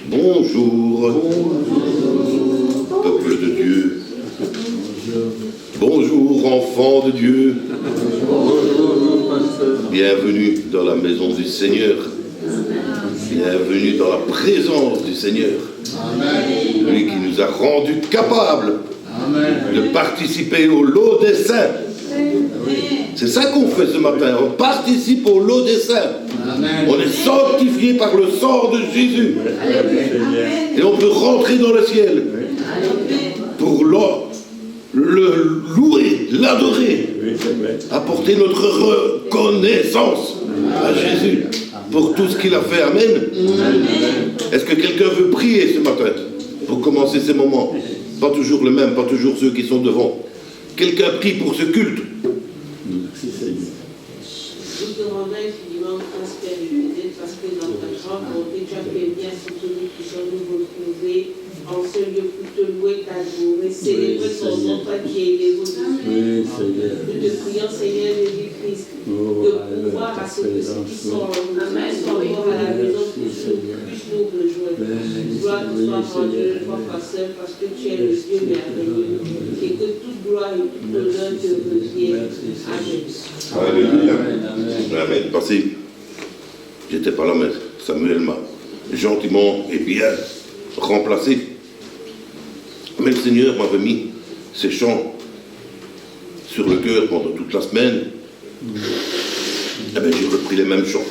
Bonjour, peuple de Dieu. Bonjour, enfants de Dieu. Bienvenue dans la maison du Seigneur. Bienvenue dans la présence du Seigneur. Lui qui nous a rendus capables de participer au lot des saints. C'est ça qu'on fait ce matin. On participe au lot des saints. On est sanctifié par le sang de Jésus. Et on peut rentrer dans le ciel pour le louer, l'adorer, apporter notre reconnaissance à Jésus pour tout ce qu'il a fait. Amen. Est-ce que quelqu'un veut prier ce matin pour commencer ces moments? Pas toujours le même, pas toujours ceux qui sont devant. Quelqu'un prie pour ce culte. Je te remets infiniment grâce, Père éternel, parce que dans ta grande bonté, tu as permis à ce que nous puissions nous retrouver en ce lieu pour te louer, t'adorer, célébrer ton nom, toi qui es élevé au-dessus. Nous te prions, Seigneur Jésus-Christ, de pouvoir à ceux qui sont morts à la maison puissent nous rejoindre. Gloire te soit rendue une fois par seul, parce que tu es le Dieu merveilleux, et que toute gloire et toute honneur te reviennent. Amen. Alléluia. Amen. Passez. J'étais pas là, mais Samuel m'a gentiment et bien remplacé. Mais le Seigneur m'avait mis ces chants sur le cœur pendant toute la semaine. Eh bien, j'ai repris les mêmes chants.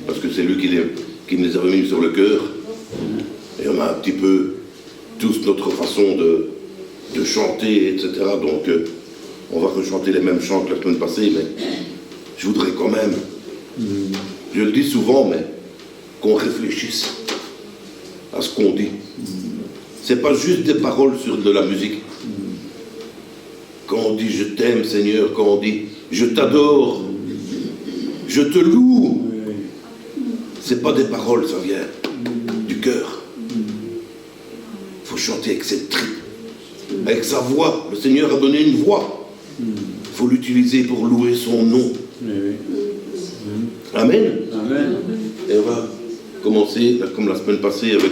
Parce que c'est lui qui me les avait mis sur le cœur. Et on a un petit peu tous notre façon de chanter, etc. Donc, on va rechanter les mêmes chants que la semaine passée, mais je voudrais quand même, je le dis souvent, mais qu'on réfléchisse à ce qu'on dit. C'est pas juste des paroles sur de la musique. Quand on dit je t'aime Seigneur, quand on dit je t'adore, je te loue, c'est pas des paroles, ça vient du cœur. Il faut chanter avec ses tripes, avec sa voix. Le Seigneur a donné une voix. Il faut l'utiliser pour louer son nom. Amen. Amen. Et on va commencer, comme la semaine passée, avec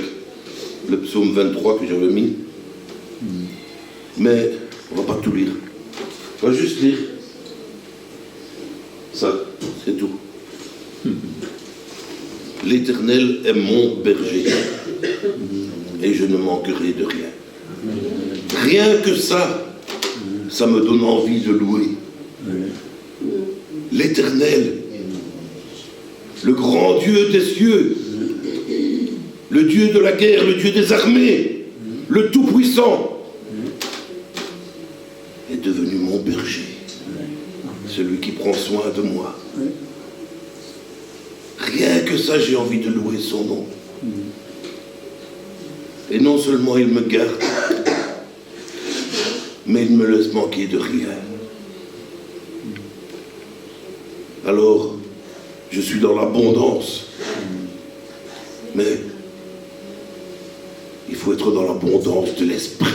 le psaume 23 que j'avais mis. Mais on ne va pas tout lire. On va juste lire ça, c'est tout. L'Éternel est mon berger et je ne manquerai de rien. Rien que ça, ça me donne envie de louer. L'Éternel, le grand Dieu des cieux, le Dieu de la guerre, le Dieu des armées, le Tout-Puissant, est devenu mon berger, celui qui prend soin de moi. Rien que ça, j'ai envie de louer son nom. Et non seulement il me garde, mais il ne me laisse manquer de rien. Alors, je suis dans l'abondance. Mais il faut être dans l'abondance de l'esprit.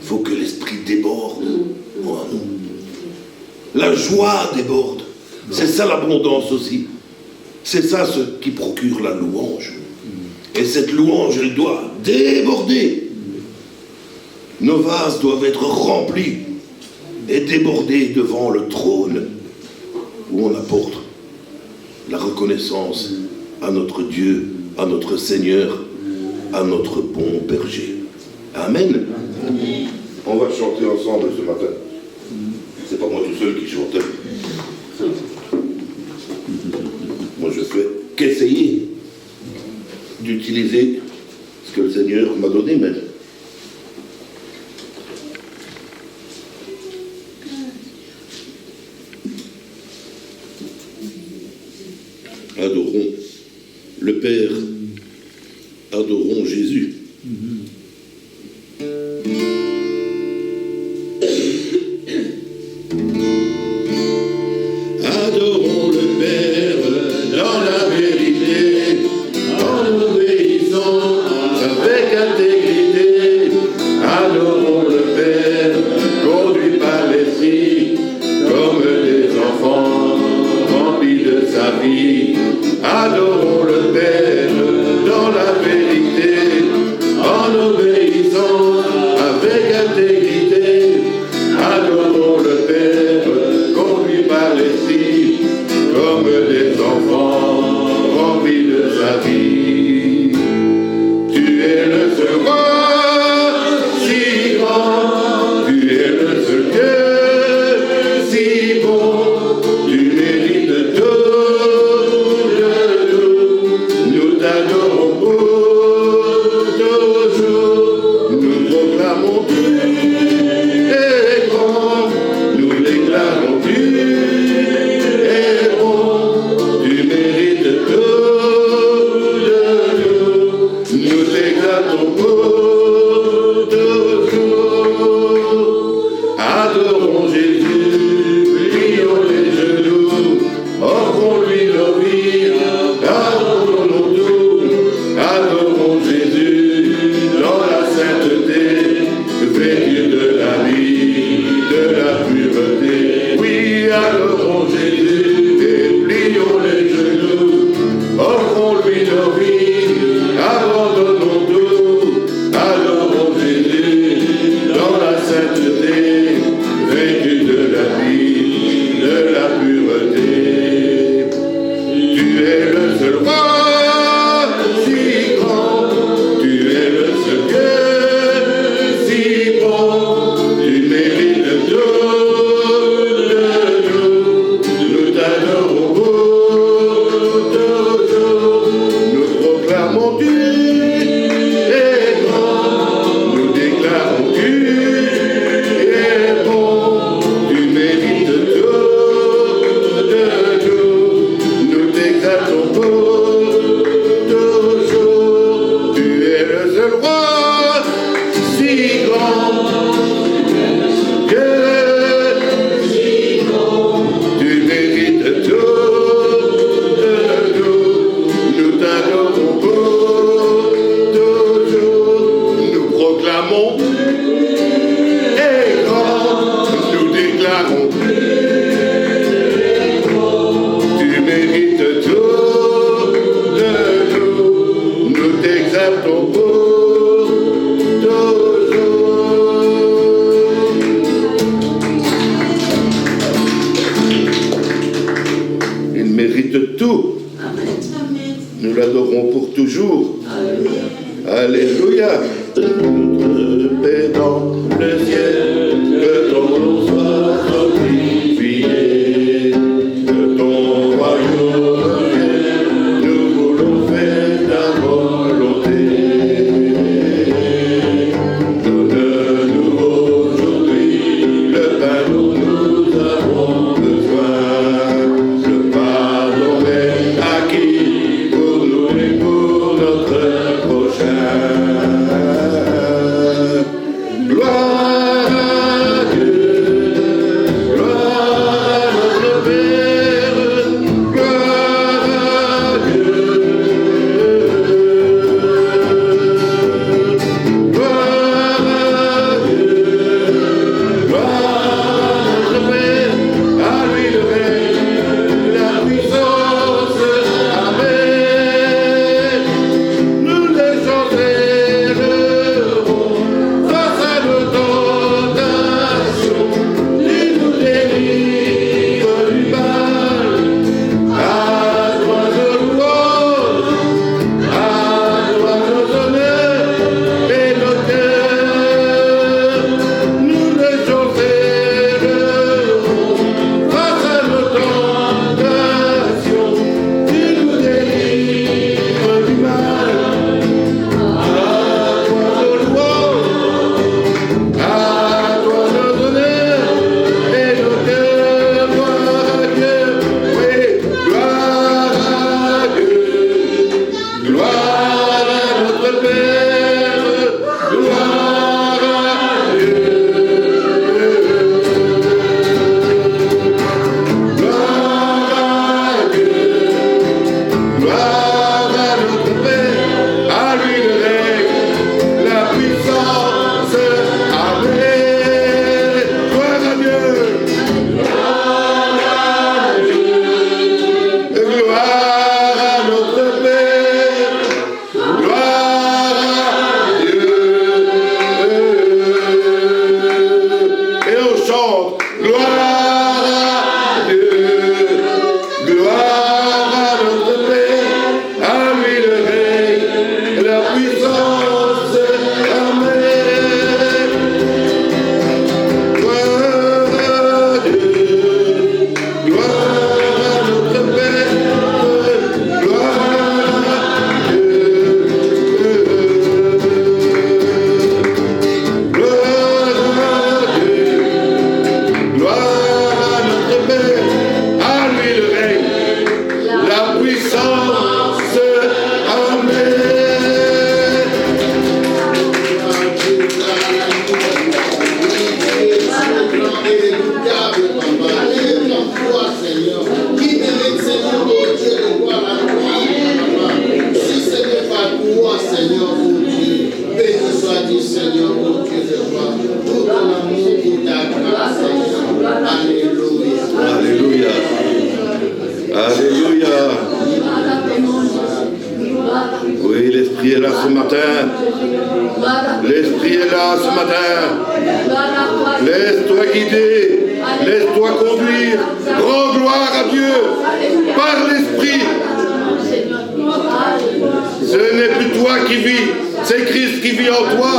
Il faut que l'esprit déborde en nous. La joie déborde. C'est ça l'abondance aussi. C'est ça ce qui procure la louange. Et cette louange, elle doit déborder. Nos vases doivent être remplis et déborder devant le trône où on apporte la reconnaissance à notre Dieu, à notre Seigneur, à notre bon berger. Amen. On va chanter ensemble ce matin. C'est pas moi tout seul qui chante. Moi je fais qu'essayer d'utiliser ce que le Seigneur m'a donné, mais adorons le Père, adorons Jésus. Adorons le Père dans la vérité, en obéissant avec intégrité. Adorons le Père, conduit par l'Esprit, comme des enfants remplis de sa vie. Adorons le Père dans la vérité. enfant rempli de sa vie. Tu es le seul roi si grand, tu es le seul Dieu si bon, tu mérites tout de nous t'adorons pour toujours, nous proclamons tu es grand, nous déclarons tu es bon, tu mérites tout de nous t'exaltons pour toujours. Adorons Jésus, plions les genoux, offrons-lui nos vies, adorons tout, adorons Jésus dans la sainteté, vêtu de la vie, de la pureté. Oui, adorons Jésus et plions les genoux, offrons-lui nos vies, abandonnons tout, adorons Jésus dans la sainteté, vêtu de la vie, de la pureté. Tu es le seul roi si grand, tu es le seul Dieu si bon, tu mérites tout de nous t'adorons pour toujours, nous proclamons tu es grand, nous déclarons tu es bon, tu mérites tout de nous t'exaltons pour toujours. Tu es le seul roi si grand, Dieu si grand, tu mérites tout de nous t'adorons pour toujours, nous proclamons et grand, nous déclarons tu mérites tout de nous t'exaltons pour toujours. Il mérite tout, nous l'adorons pour toujours. Alléluia. Notre paix dans le ciel, que ton nom soit glorifié, que ton royaume vienne, nous voulons faire ta volonté. Donne-nous aujourd'hui le pain dont nous avons besoin, le pardon est acquis pour nous et pour notre prochain. Alléluia. Oui, l'Esprit est là ce matin. L'Esprit est là ce matin. Laisse-toi guider. Laisse-toi conduire. Rends gloire à Dieu par l'Esprit. Ce n'est plus toi qui vis, c'est Christ qui vit en toi.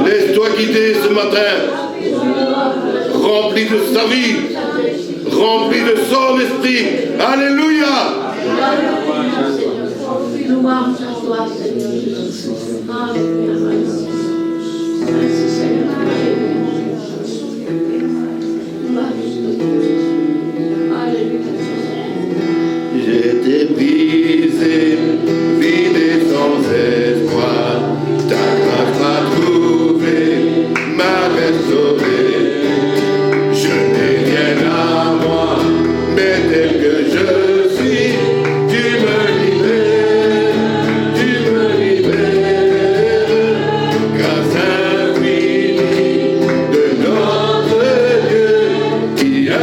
Laisse-toi guider ce matin. Rempli de sa vie. Rempli de son esprit. Alléluia. J'étais brisé, vidé sans espoir. Ta grâce m'a trouvé, m'a restauré. Je n'ai rien à moi, mais tel que je suis, tu me libères, grâce infinie de notre Dieu qui un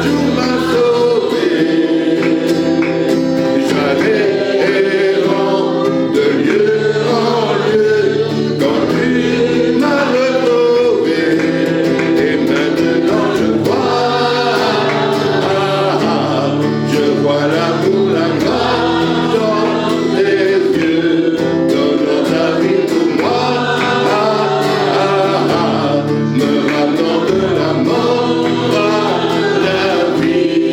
jour m'a sauvé. J'allais errant de lieu en lieu quand tu m'as retrouvé. Et maintenant je vois l'amour, la grâce dans tes yeux, donnant ta vie pour moi, me ramenant de la mort à la vie.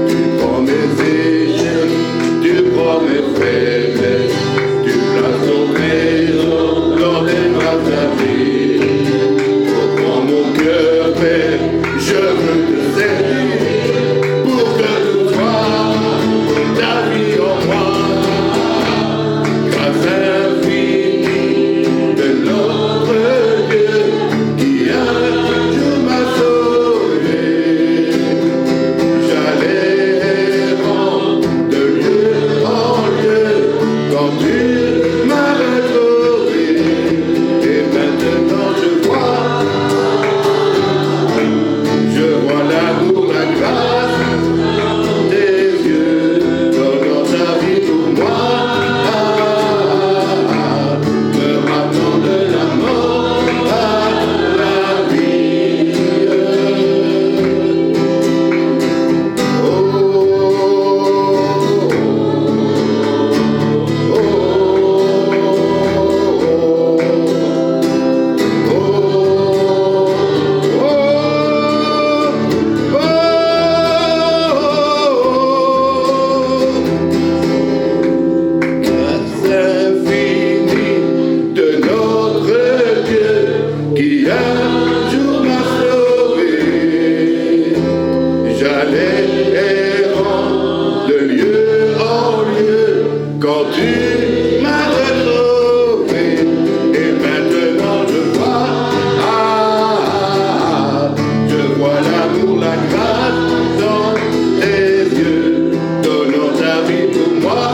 Tu prends mes échecs, tu prends mes faiblesses, tu places ton trésor dans tes bras d'avis. Prends mon cœur, Père, je veux te servir pour que tu sois ta vie en moi. Grâce infinie de notre Dieu qui un jour m'a sauvé. J'allais errant de lieu en lieu quand tu m'as retrouvé. Et maintenant je vois l'amour, la grâce des yeux, donnant ta vie pour moi, me ramenant de la mort à la vie. Oh, grâce infinie de notre Dieu qui un jour m'a sauvé. J'allais errant de lieu en lieu quand tu m'as retrouvé. Et maintenant je vois l'amour, la grâce dans tes yeux, donnant ta vie pour moi,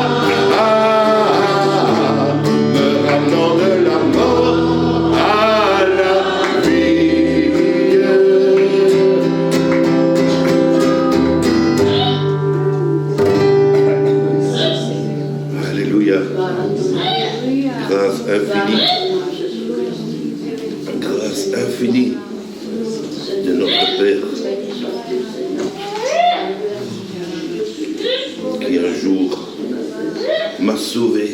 me ramenant de la mort à la vie. Alléluia. Grâce infinie. Grâce infinie de notre Père qui un jour m'a sauvé.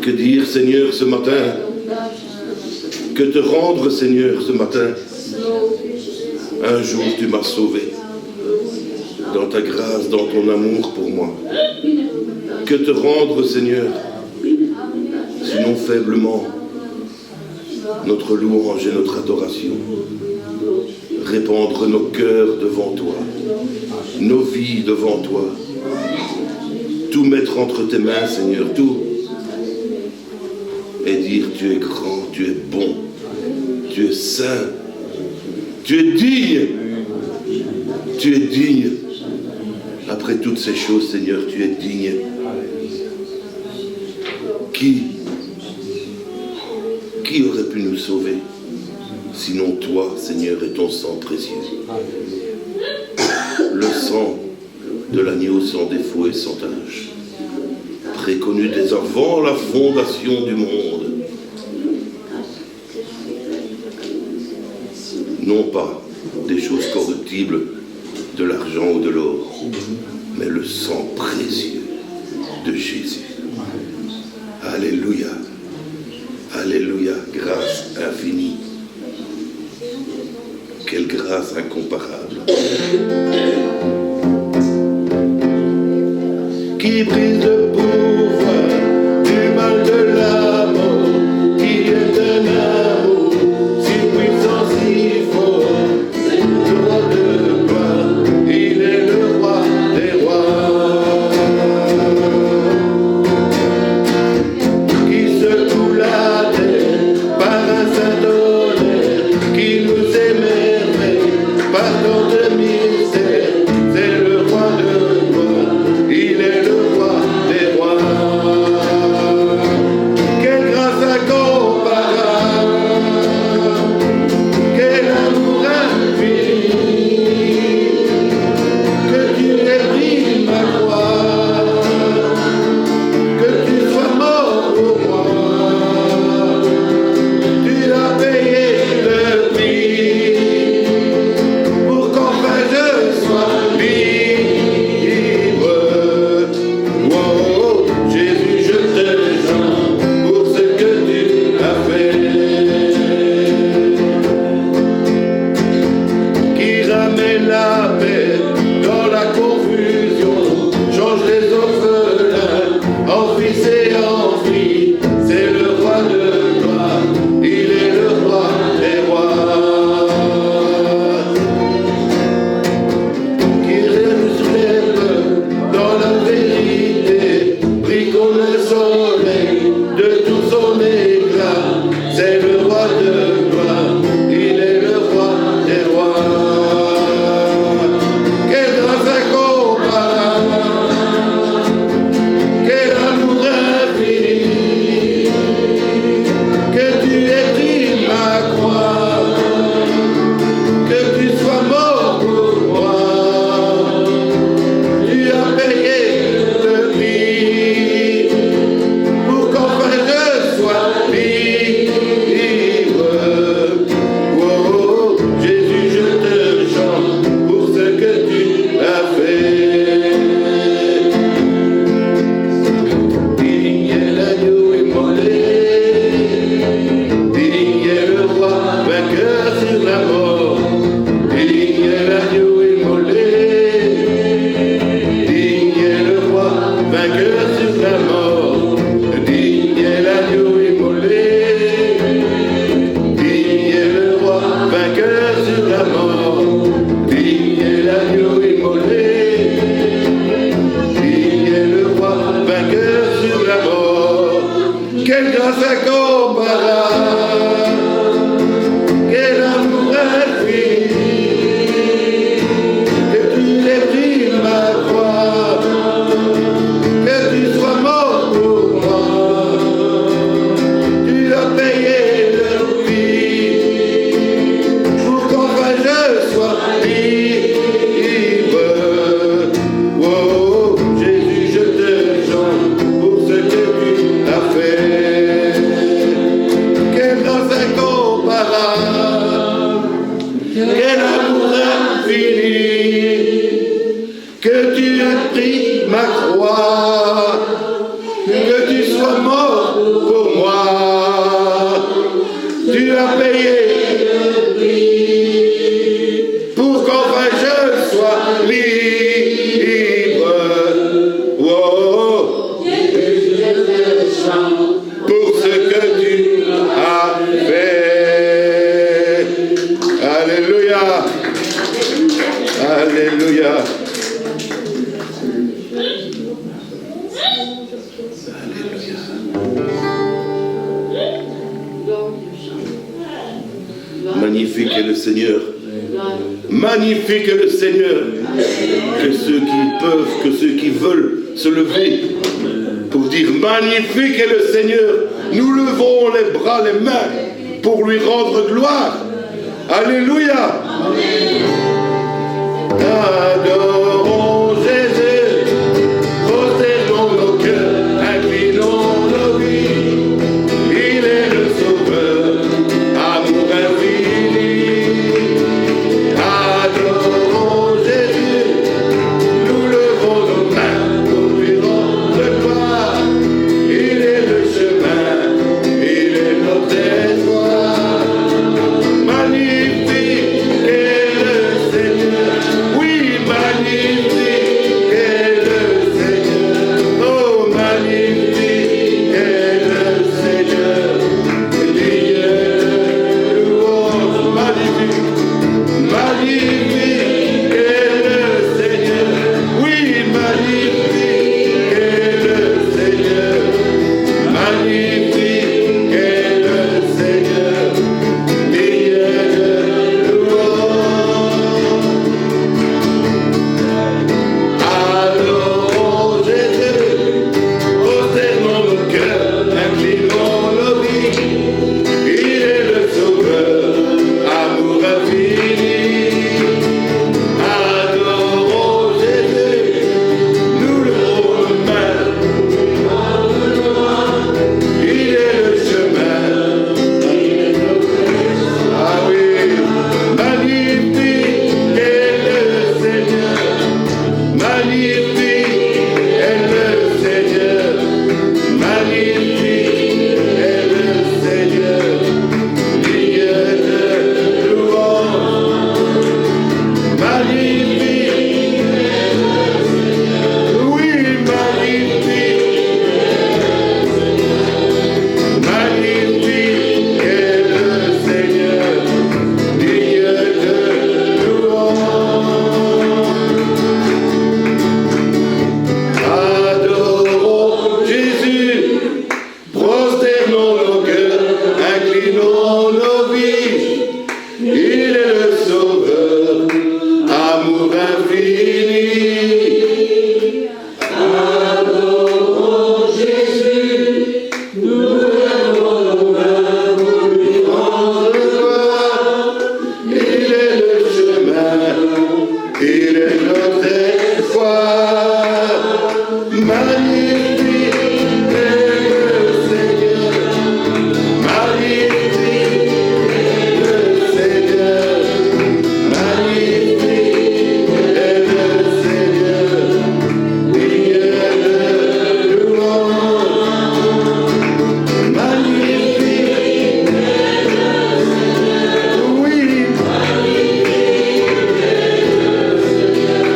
Que dire, Seigneur, ce matin? Que te rendre, Seigneur, ce matin? Un jour tu m'as sauvé dans ta grâce, dans ton amour pour moi. Que te rendre, Seigneur, sinon faiblement notre louange et notre adoration. Répandre nos cœurs devant toi, nos vies devant toi. Tout mettre entre tes mains, Seigneur, tout. Et dire, tu es grand, tu es bon, tu es saint, tu es digne. Tu es digne. Après toutes ces choses, Seigneur, tu es digne. Qui aurait pu nous sauver sinon toi, Seigneur, et ton sang précieux. Le sang de l'agneau sans défaut et sans tache, préconnu dès avant la fondation du monde. Non pas des choses corruptibles, de l'argent ou de l'or, mais le sang précieux de Jésus. Alléluia. Alléluia. Grâce infinie. Quelle grâce incomparable. Qui brise le pouvoir du mal de la mort, qui est un amour si puissant, si fort. C'est le roi de gloire, il est le roi des rois. Qui secoue la terre par un saint tonnerre, qui nous émerveille par tant de mystères. C'est le roi de gloire, il est le roi des rois. Quelle grâce incomparable, quel amour infini, que tu aies pris ma croix, que tu sois mort pour moi. Tu as payé le prix pour qu'enfin je sois libre. Oh, Jésus, je te chante pour ce que tu as fait. Qui ramène la paix dans la confusion, change les orphelins en fils et en filles. C'est le roi de gloire, il est le roi des rois. Qui résume dans la vérité, brille comme le soleil de tout son éclat. C'est le roi de gloire, il est le roi des rois. Quelle grâce incomparable, quel amour infini, que tu aies pris ma croix, que tu sois mort pour moi. Tu as payé le prix pour qu'enfin je sois libre. Oh, Jésus, je te chante pour ce que tu as fait. Digne est l'agneau immolé, digne est le roi vainqueur sur la mort. Digne est l'agneau immolé, digne est le roi vainqueur sur la mort. Digne est l'agneau immolé, digne est le roi vainqueur sur la mort. Digne est l'agneau immolé, digne est le roi vainqueur sur la mort. Quelle grâce incomparable, quel amour infini, que tu aies pris ma croix, que tu sois mort pour moi. Tu as payé le prix pour qu'enfin je sois libre. Oh, Jésus, je te chante pour ce que tu as fait. Quelle grâce incomparable, quel amour infini, que tu aies pris ma croix, que tu sois mort pour moi. Tu as payé le prix pour qu'enfin je sois libre. Oh, pour ce que tu as fait. Alléluia. Alléluia. Magnifique est le Seigneur. Magnifique est le Seigneur. Que ceux qui peuvent, que ceux qui veulent se lever pour dire magnifique est le Seigneur. Nous levons les bras, les mains pour lui rendre gloire. Alléluia. Adorons Jésus, prosternons nos cœurs, inclinons nos vies. Il est le Sauveur, amour infini. Adorons Jésus, nous levons nos mains, nous lui rendons gloire. Il est le chemin, il est notre espoir. Magnifique est le Seigneur, oui, magnifique est le Seigneur. Oh, magnifique est le Seigneur. Dieu de louange, magnifique, magnifique est le Seigneur. Oui, magnifique est le Seigneur. Magnifique est le Seigneur. Dieu de louange. Adorons Jésus, prosternons nos cœurs, inclinons nos vies. Il est le Sauveur, amour infini. Adorons Jésus, nous levons nos mains. Il est le chemin, ah oui, magnifique est le Seigneur, magnifique est le Seigneur, magnifique est le Seigneur, Dieu de louange, magnifique, oui, magnifique. Magnifique est le Seigneur, Dieu de louange. Adorons Jésus, prosternons nos cœurs, inclinons nos vies. Il est le Sauveur, amour infini. Adorons Jésus, nous levons nos mains, nous lui rendons gloire. Il est le chemin, il est notre espoir. Magnifique est le Seigneur, magnifique est le Seigneur, magnifique est le Seigneur, Dieu de louange. Magnifique est le Seigneur, oui, magnifique est le Seigneur,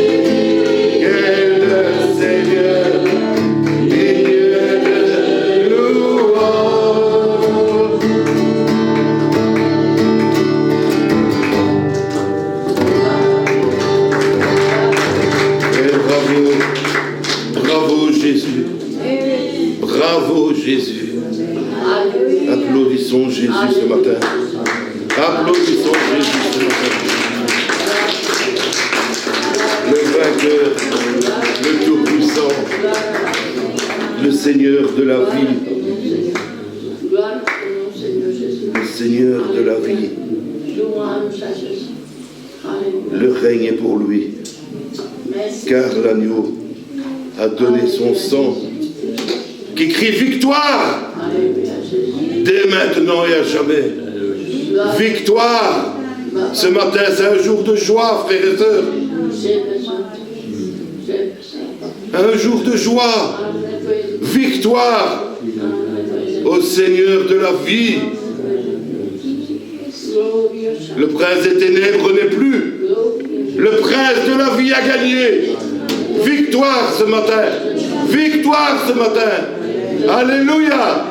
magnifique est le Seigneur, Dieu de louange. Et bravo Jésus, bravo Jésus. Applaudissons Jésus ce matin. Applaudissons Jésus ce matin. Le vainqueur, le tout-puissant, le Seigneur de la vie, le Seigneur de la vie. Le règne est pour lui, car l'agneau a donné son sang qui crie victoire dès maintenant et à jamais. Victoire. Ce matin, c'est un jour de joie, frères et sœurs. Un jour de joie. Victoire au Seigneur de la vie. Le prince des ténèbres n'est plus. Le prince de la vie a gagné. Victoire ce matin. Victoire ce matin. Alléluia.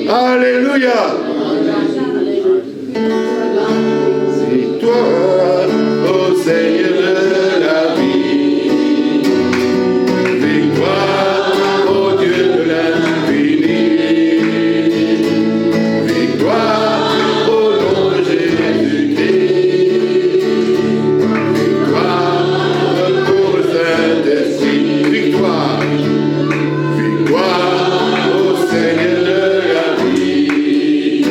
Alléluia. Victoire au Seigneur de la vie. Victoire au Dieu de l'infini. Victoire au nom de Jésus-Christ. Victoire pour le Saint-Esprit. Victoire. Victoire au Seigneur de la vie.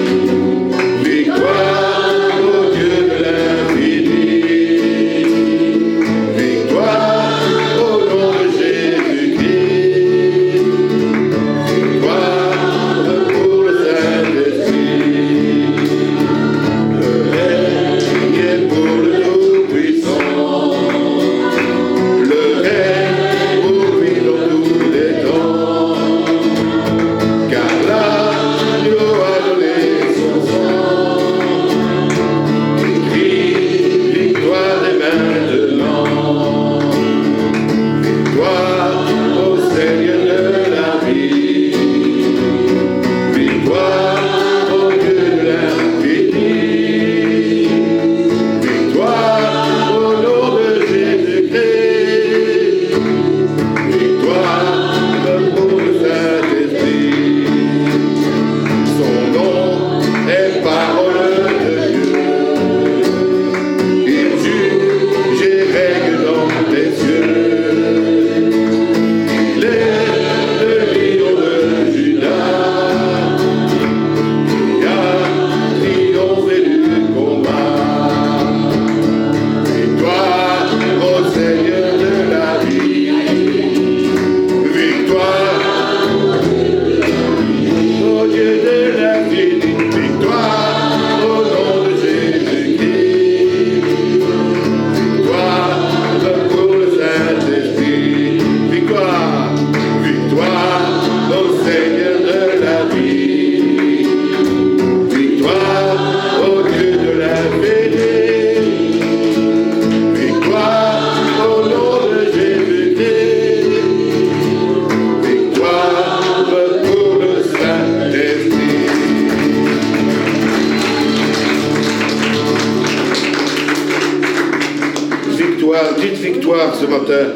gloire. Dites victoire ce matin.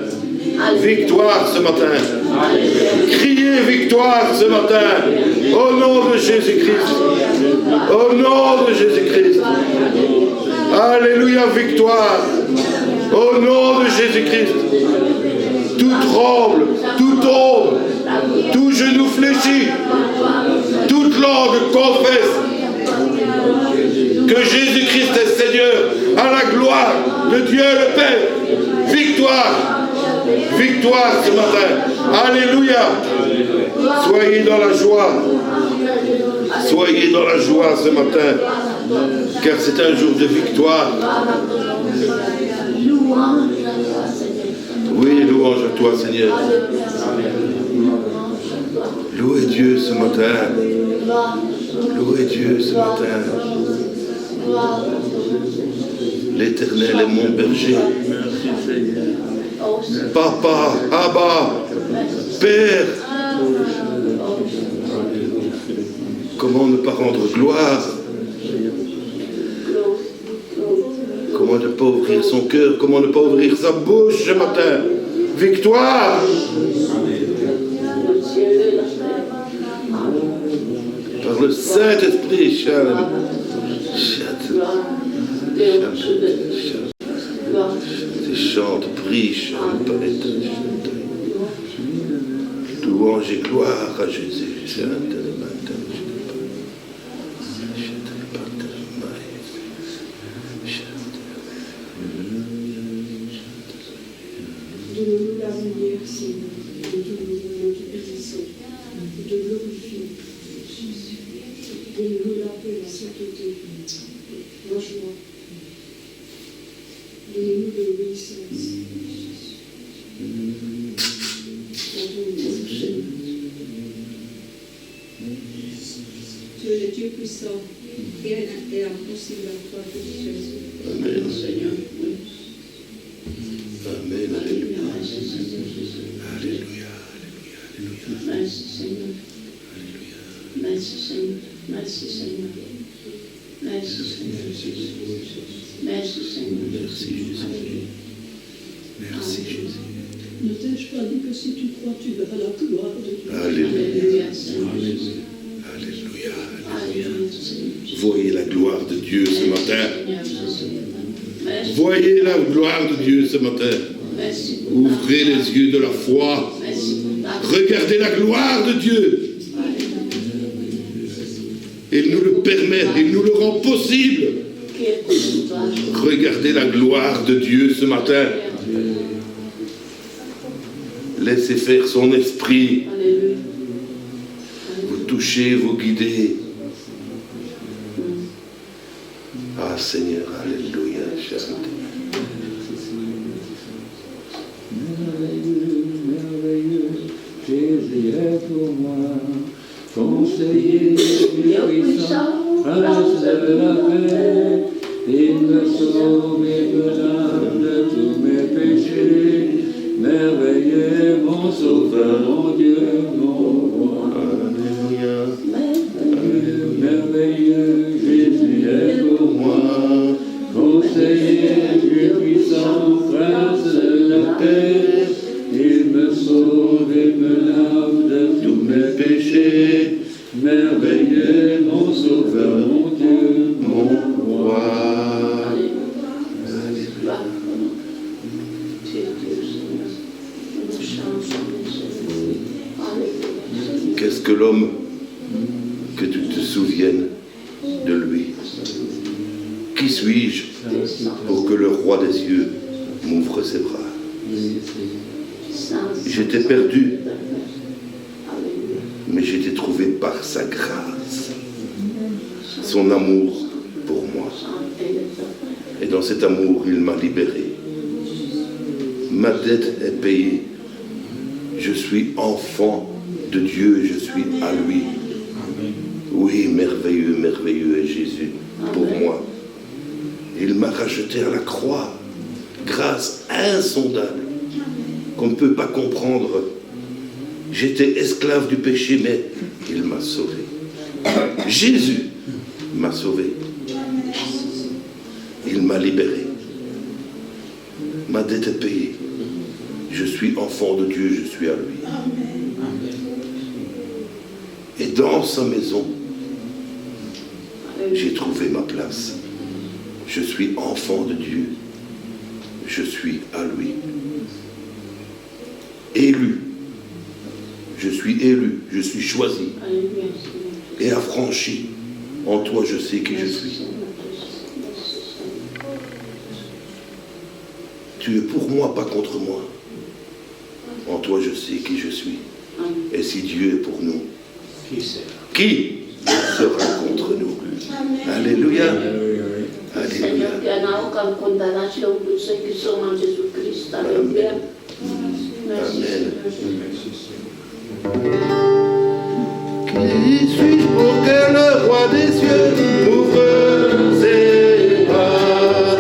Victoire ce matin. Criez victoire ce matin. Au nom de Jésus-Christ. Au nom de Jésus-Christ. Alléluia, victoire. Au nom de Jésus-Christ. Tout tremble, tout tombe, tout genou fléchit, toute langue confesse que Jésus-Christ est Seigneur, à la gloire de Dieu le Père. Victoire, victoire ce matin. Alléluia. Soyez dans la joie. Soyez dans la joie ce matin, car c'est un jour de victoire. Oui, louange à toi, Seigneur. Louez Dieu ce matin. Louez Dieu ce matin. L'Éternel est mon berger. Papa, Abba, Père. Comment ne pas rendre gloire? Comment ne pas ouvrir son cœur? Comment ne pas ouvrir sa bouche ce matin? Victoire! Par le Saint-Esprit, Shalom. Chante, prie, chante, louange et gloire à Jésus. Donne-nous la lumière, Seigneur, de notre bénissant, de glorifier. Donne-nous la paix, la sainteté, la joie. Donnez-nous de l'obéissance. Tu es le Dieu puissant, et impossible à toi de Jésus. Amen. Seigneur. Amen. Alléluia. Alléluia. Merci Seigneur. Alléluia. Merci Seigneur. Merci Seigneur. Merci Seigneur. Merci Seigneur. Merci Jésus. Merci Jésus. Ne t'ai-je pas dit que si tu crois, tu verras la gloire de Dieu? Alléluia. Alléluia. Voyez la gloire de Dieu ce matin. Voyez la gloire de Dieu ce matin. Ouvrez les yeux de la foi. Regardez la gloire de Dieu. Il nous le permet, il nous le rend possible. Regardez la gloire de Dieu ce matin. Laissez faire son esprit. Vous touchez, vous guidez. Ah Seigneur, alléluia. Merveilleux, Jésus est pour moi, conseiller puissant, prince de la paix, il me sauve et me lave de tous mes péchés, merveilleux mon sauveur, mon Dieu, mon roi. Alléluia. Merveilleux, Jésus est pour moi, conseiller puissant, prince de la paix, il me sauve et me lave de tous mes péchés, merveilleux mon sauveur, mon Dieu, mon roi. Qu'est-ce que l'homme que tu te souviennes de lui? Qui suis-je pour que le roi des cieux m'ouvre ses bras? J'étais perdu, mais j'ai été trouvé par sa grâce, son amour pour moi. Et dans cet amour, il m'a libéré. Ma dette est payée. Je suis enfant de Dieu, je suis à lui. Oui, merveilleux, merveilleux est Jésus pour moi. Il m'a racheté à la croix, grâce insondable, qu'on ne peut pas comprendre. J'étais esclave du péché, mais il m'a sauvé. Jésus m'a sauvé. Il m'a libéré, m'a Ma dette est payée. Je suis enfant de Dieu, je suis à lui. Et dans sa maison, j'ai trouvé ma place. Je suis enfant de Dieu. Je suis à lui. Élu. Je suis élu. Je suis choisi. Et affranchi. En toi, je sais qui je suis. Tu es pour moi, pas contre moi. En toi, je sais qui je suis. Et si Dieu est pour nous, qui sera contre nous? Alléluia. Alléluia. Amen. Qui suis-je pour que le roi des cieux m'ouvre ses bras?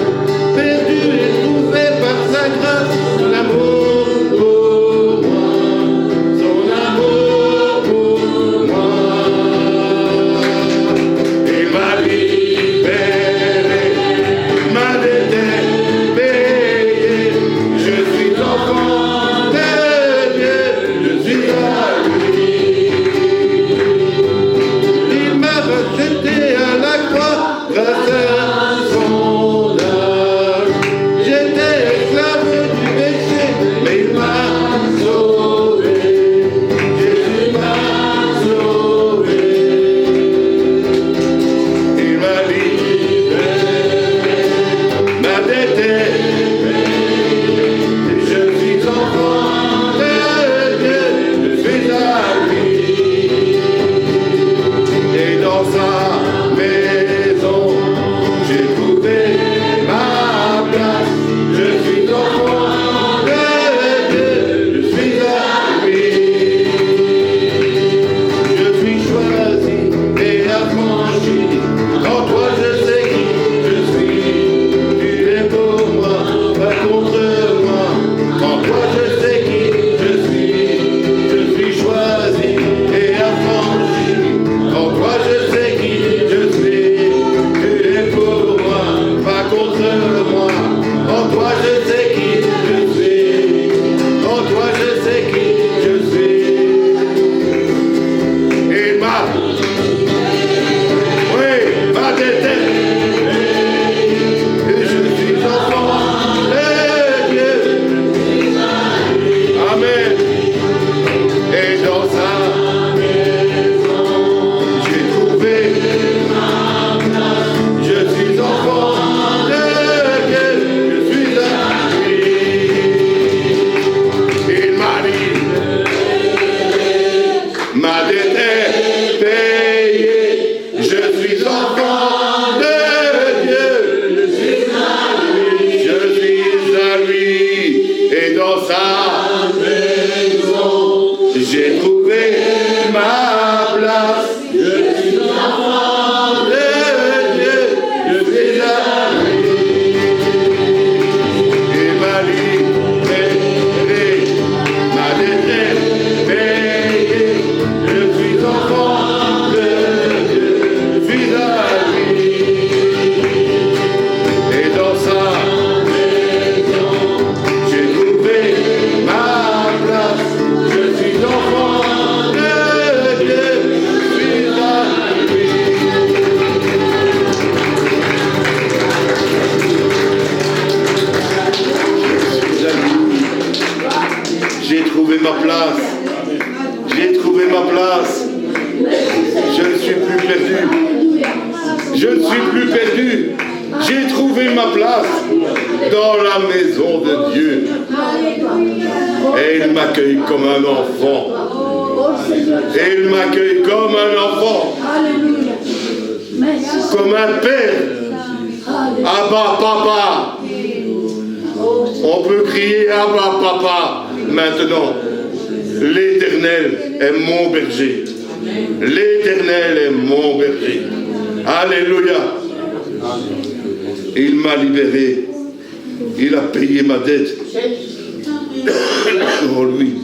Perdu et trouvé par sa grâce, l'amour pour moi, son amour pour moi. Il m'a libéré, m'a dette payée. Je suis enfant de Dieu, je suis à lui. Il m'a racheté à la croix grâce à son âme. J'étais esclave du péché, mais il m'a sauvé. Jésus m'a sauvé. Il m'a libéré, ma dette est payée. Je suis enfant de Dieu, je suis à lui. Et dans sa maison, j'ai trouvé ma place. Je suis enfant de Dieu, je suis à lui. Je suis choisi et affranchi. En toi je sais qui je suis. Tu es pour moi, pas contre moi. En toi je sais qui je suis. Je suis choisi et affranchi. En toi je sais qui je suis. Tu es pour moi, pas contre moi. En toi je sais qui je suis. En toi je sais qui je suis. Et ma dette est payée. Et je suis enfant de Dieu. Amen. Et dans sa maison, j'ai trouvé ma place. Je suis enfant de Dieu. Je suis à lui. Il m'a libéré. Ma dette est payée. Je suis enfant de Dieu. Je suis à lui. Je suis à lui. Et dans sa maison, j'ai trouvé ma place. Je suis enfant de Dieu. Je suis à lui. Il m'a libéré. Ma dette est payée. Je suis enfant de Dieu. Je suis à lui. Et dans sa maison, j'ai trouvé ma place. Je suis enfant de Dieu. Je suis à lui. Je suis à lui. J'ai trouvé ma place. J'ai trouvé ma place. Je ne suis plus perdu. Je ne suis plus perdu. J'ai trouvé ma place dans la maison de Dieu. Et il m'accueille comme un enfant. Et il m'accueille comme un enfant. Comme un père. Abba, papa. On peut crier Abba, papa. Maintenant, l'Éternel est mon berger. L'Éternel est mon berger. Alléluia. Il m'a libéré. Il a payé ma dette. En lui,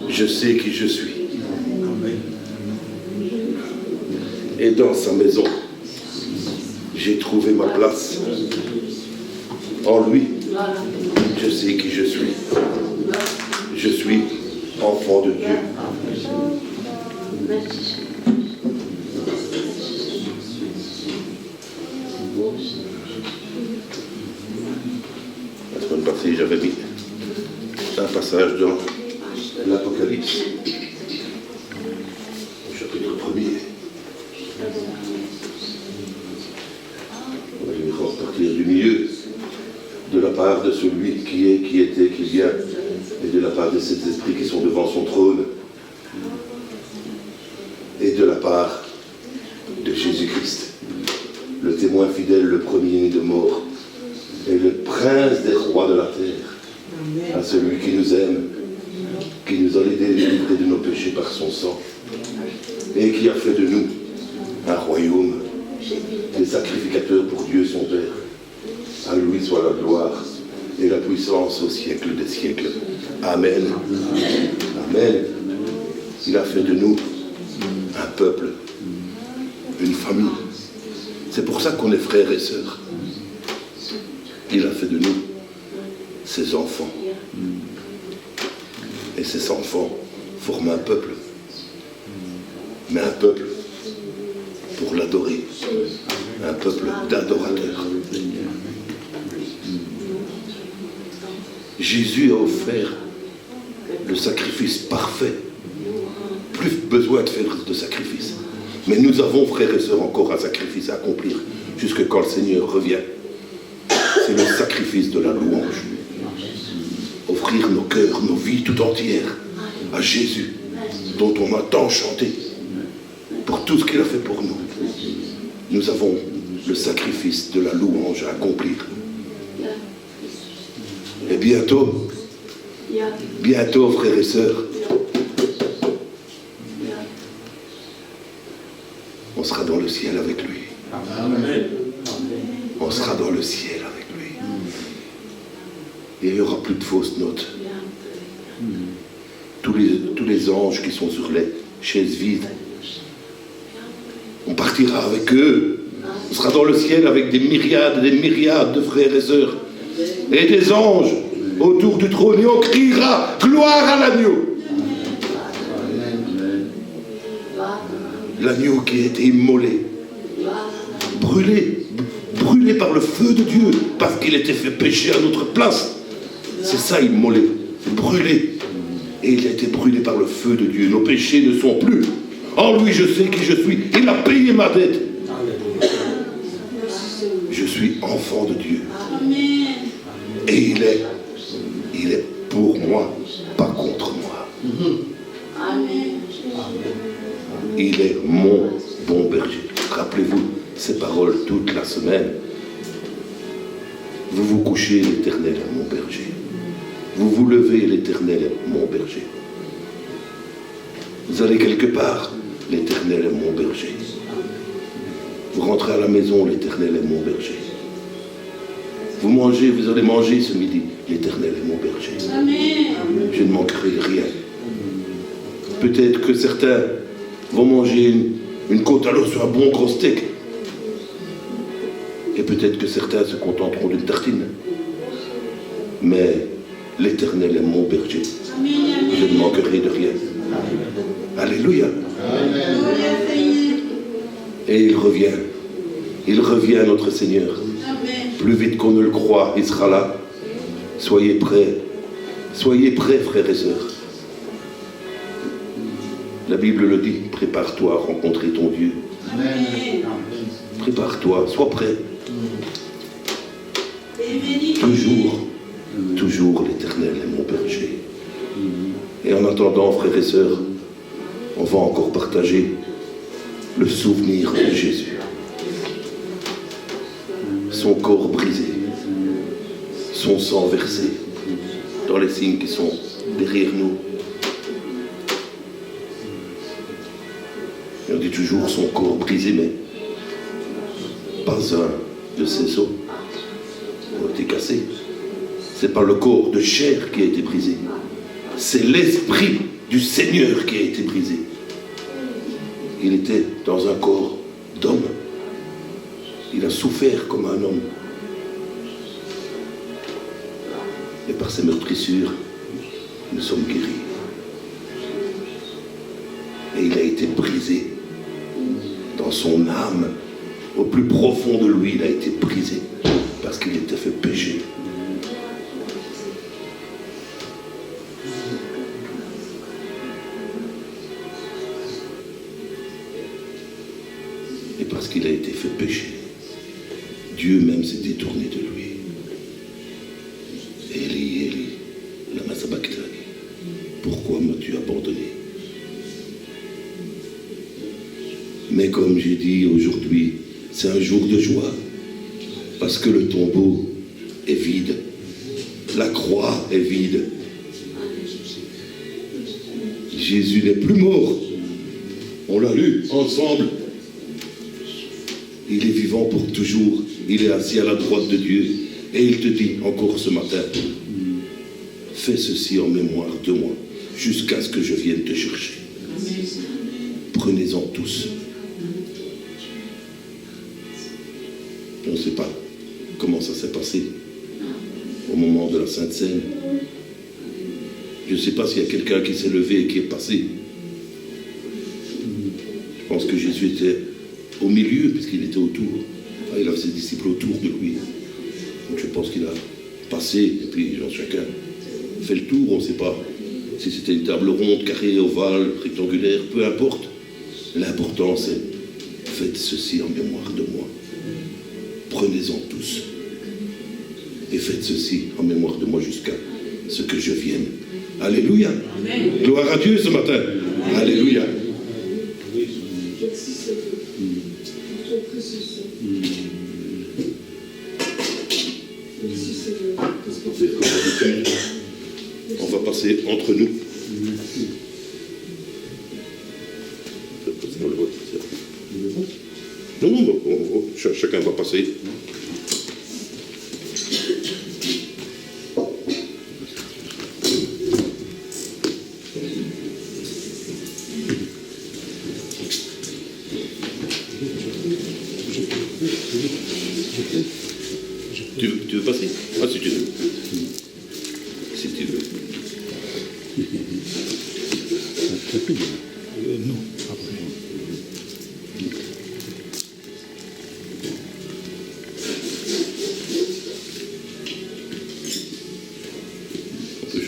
je sais qui je suis. Et dans sa maison, j'ai trouvé ma place. En lui, Je sais qui je suis. Je suis enfant de Dieu. La semaine passée, j'avais mis un passage dans l'Apocalypse, au chapitre 1er. On va lui repartir du milieu, de la part de celui qui est, qui était, qui vient, et de la part de ces esprits qui sont devant son trône, et de la part de Jésus-Christ, le témoin fidèle, le premier de mort, et le prince des rois de la terre, à celui qui nous aime, qui nous a délivrés de nos péchés par son sang, et qui a fait de nous un royaume, des sacrificateurs pour Dieu son Père. À lui soit la gloire et la puissance au siècle des siècles. Amen. Amen. Il a fait de nous un peuple, une famille. C'est pour ça qu'on est frères et sœurs. Il a fait de nous ses enfants. Et ces enfants forment un peuple. Mais un peuple pour l'adorer. Un peuple d'adorateurs. Jésus a offert le sacrifice parfait. Plus besoin de faire de sacrifice. Mais nous avons, frères et sœurs, encore un sacrifice à accomplir jusque quand le Seigneur revient. C'est le sacrifice de la louange. Offrir nos cœurs, nos vies tout entières à Jésus, dont on a tant chanté, pour tout ce qu'il a fait pour nous. Nous avons le sacrifice de la louange à accomplir. Et bientôt, frères et sœurs, on sera dans le ciel avec lui. On sera dans le ciel avec lui. Et il n'y aura plus de fausses notes. Tous les anges qui sont sur les chaises vides, on partira avec eux. On sera dans le ciel avec des myriades et des myriades de frères et sœurs. Et des anges autour du trône. Et on criera gloire à l'agneau. L'agneau qui a été immolé, brûlé par le feu de Dieu, parce qu'il était fait pécher à notre place. C'est ça, immolé, brûlé. Et il a été brûlé par le feu de Dieu. Nos péchés ne sont plus. En lui, je sais qui je suis. Il a payé ma dette. Je suis enfant de Dieu. Et il est pour moi, pas contre moi. Il est mon bon berger. Rappelez-vous ces paroles toute la semaine. Vous vous couchez, l'Éternel est mon berger. Vous vous levez, l'Éternel est mon berger. Vous allez quelque part, l'Éternel est mon berger. Vous rentrez à la maison, l'Éternel est mon berger. Vous mangez, vous allez manger ce midi, l'Éternel est mon berger. Amen. Je ne manquerai rien. Peut-être que certains vont manger une côte à l'os ou un bon gros steak. Et peut-être que certains se contenteront d'une tartine. Mais l'Éternel est mon berger. Je ne manquerai de rien. Alléluia. Et il revient. Il revient, notre Seigneur. Plus vite qu'on ne le croit, il sera là. Soyez prêts. Soyez prêts, frères et sœurs. La Bible le dit, prépare-toi à rencontrer ton Dieu. Amen. Prépare-toi, sois prêt. Toujours l'Éternel est mon berger. Et en attendant, frères et sœurs, on va encore partager le souvenir de Jésus. Son corps brisé, son sang versé dans les signes qui sont derrière nous. Et on dit toujours son corps brisé, mais pas un de ses os a été cassé. C'est pas le corps de chair qui a été brisé. C'est l'esprit du Seigneur qui a été brisé. Il était dans un corps d'homme. Il a souffert comme un homme. Et par ses meurtrissures, nous sommes guéris. Et il a été brisé. Dans son âme, au plus profond de lui, il a été brisé. Parce qu'il était fait pécher. Et parce qu'il a été fait pécher, Dieu même s'est détourné de lui. Eli, Eli, lama sabachthani. Pourquoi m'as-tu abandonné? Mais comme j'ai dit aujourd'hui, c'est un jour de joie, parce que le tombeau est vide, la croix est vide. Jésus n'est plus mort. On l'a lu ensemble. Il est vivant pour toujours. Il est assis à la droite de Dieu. Et il te dit encore ce matin, fais ceci en mémoire de moi, jusqu'à ce que je vienne te chercher. Prenez-en tous. On ne sait pas comment ça s'est passé au moment de la Sainte Seine. Je ne sais pas s'il y a quelqu'un qui s'est levé et qui est passé. Je pense que Jésus était au milieu, puisqu'il était autour. Il avait ses disciples autour de lui. Donc je pense qu'il a passé, et puis chacun fait le tour. On ne sait pas si c'était une table ronde, carrée, ovale, rectangulaire, peu importe. L'important c'est, faites ceci en mémoire de moi. Prenez-en tous. Et faites ceci en mémoire de moi jusqu'à ce que je vienne. Alléluia. Amen. Gloire à Dieu ce matin. Amen. Alléluia. On va passer entre nous. Non, chacun va passer. Tu veux passer? Ah, si tu veux. Si tu veux. Non, après.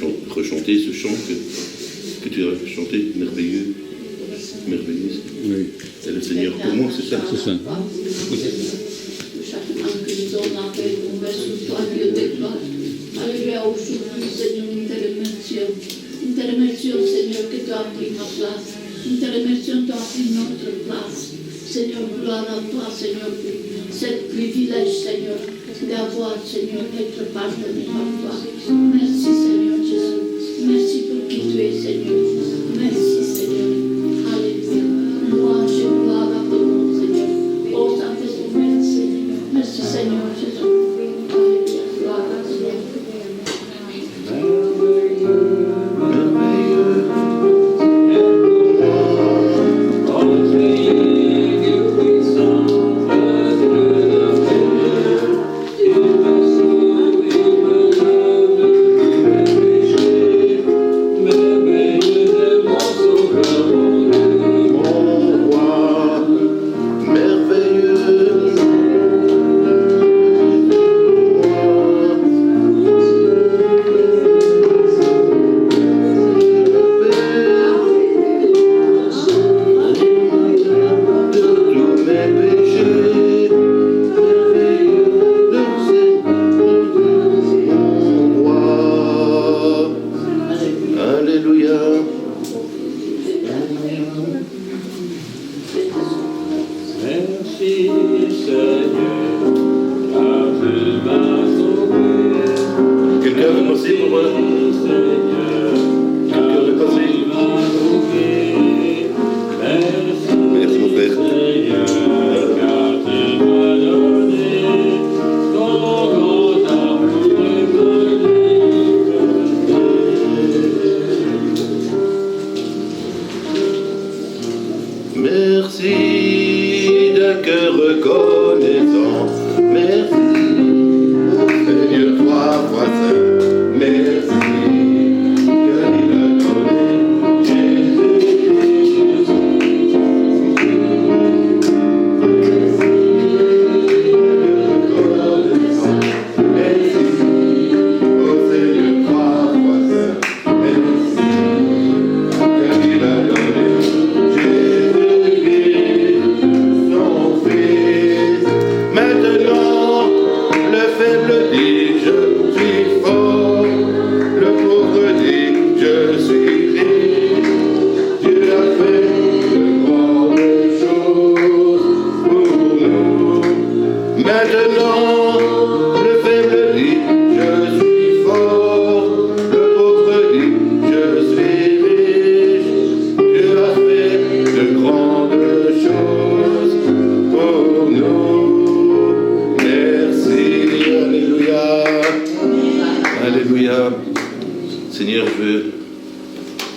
On peut rechanter ce chant que tu as chanté, merveilleux, merveilleuse. Oui. C'est le Seigneur pour moi, c'est ça? C'est ça. Oui. Chaque âme que nous avons appelé, on met sous toi, Dieu de gloire. Alléluia, aujourd'hui, Seigneur, nous te remercions. Nous te remercions, Seigneur, que tu as pris ma place. Nous te remercions que tu as pris notre place. Seigneur, gloire à toi, Seigneur, pour ce privilège, Seigneur, d'avoir, Seigneur, être pardonné par toi. Merci, Seigneur Jésus. Merci pour qui tu es, Seigneur. Merci, Seigneur. Alléluia. Louange et gloire à ton nom, Seigneur. Oh, Saint-Esprit, merci. Merci, Seigneur Jésus. Alléluia. Gloire à ton nom. Merveilleux Seigneur, je veux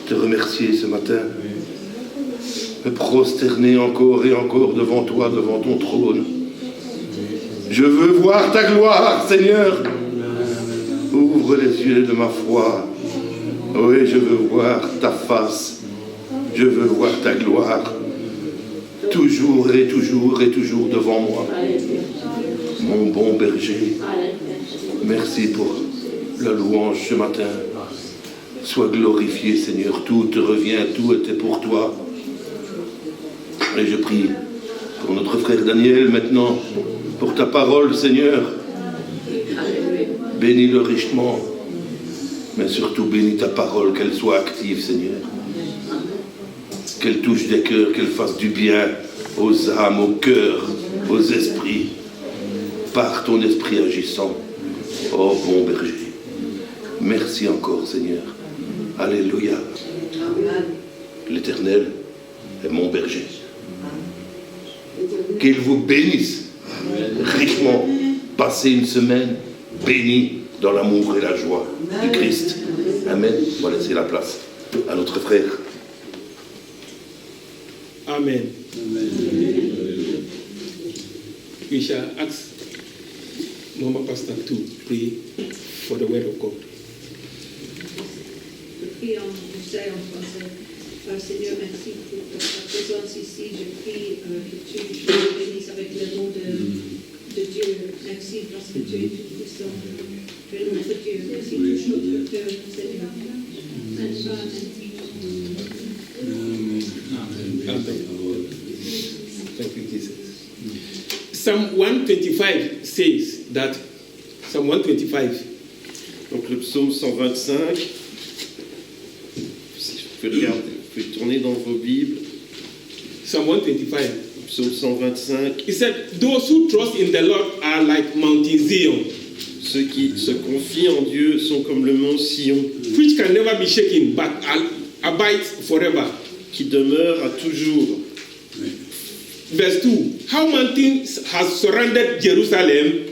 te remercier ce matin. Me prosterner encore et encore devant toi, devant ton trône. Je veux voir ta gloire, Seigneur. Ouvre les yeux de ma foi. Oui, je veux voir ta face. Je veux voir ta gloire. Toujours et toujours et toujours devant moi. Mon bon berger. Merci pour la louange ce matin. Sois glorifié, Seigneur. Tout te revient, tout était pour toi. Et je prie pour notre frère Daniel maintenant, pour ta parole, Seigneur. Bénis-le richement, mais surtout bénis ta parole, qu'elle soit active, Seigneur. Qu'elle touche des cœurs, qu'elle fasse du bien aux âmes, aux cœurs, aux esprits, par ton esprit agissant. Oh bon berger, merci encore, Seigneur. Alléluia. L'Éternel est mon berger. Qu'il vous bénisse richement. Passez une semaine bénie dans l'amour et la joie du Christ. Amen. On va laisser la place à notre frère. Amen. We shall ask Mama Pastor to pray for the word of God. Prie en français, Seigneur, merci pour ta présence ici. Je prie que tu nous bénisses avec le nom de Dieu. Merci parce que tu es tout puissant. Tu es notre Dieu. Merci touche notre cœur, Seigneur. Thank you, Jesus. Psalm 125 says that, Psalm 125. Donc le psaume 125, si vous pouvez regarder, vous pouvez tourner dans vos Bibles. Psalm 125. Psaume 125. He said, those who trust in the Lord are like Mountain Zion. Ceux qui se confient en Dieu sont comme le mont Sion, Which can never be shaken, but abides forever. qui demeure à toujours. Verse 2. How mountains has surrounded Jerusalem,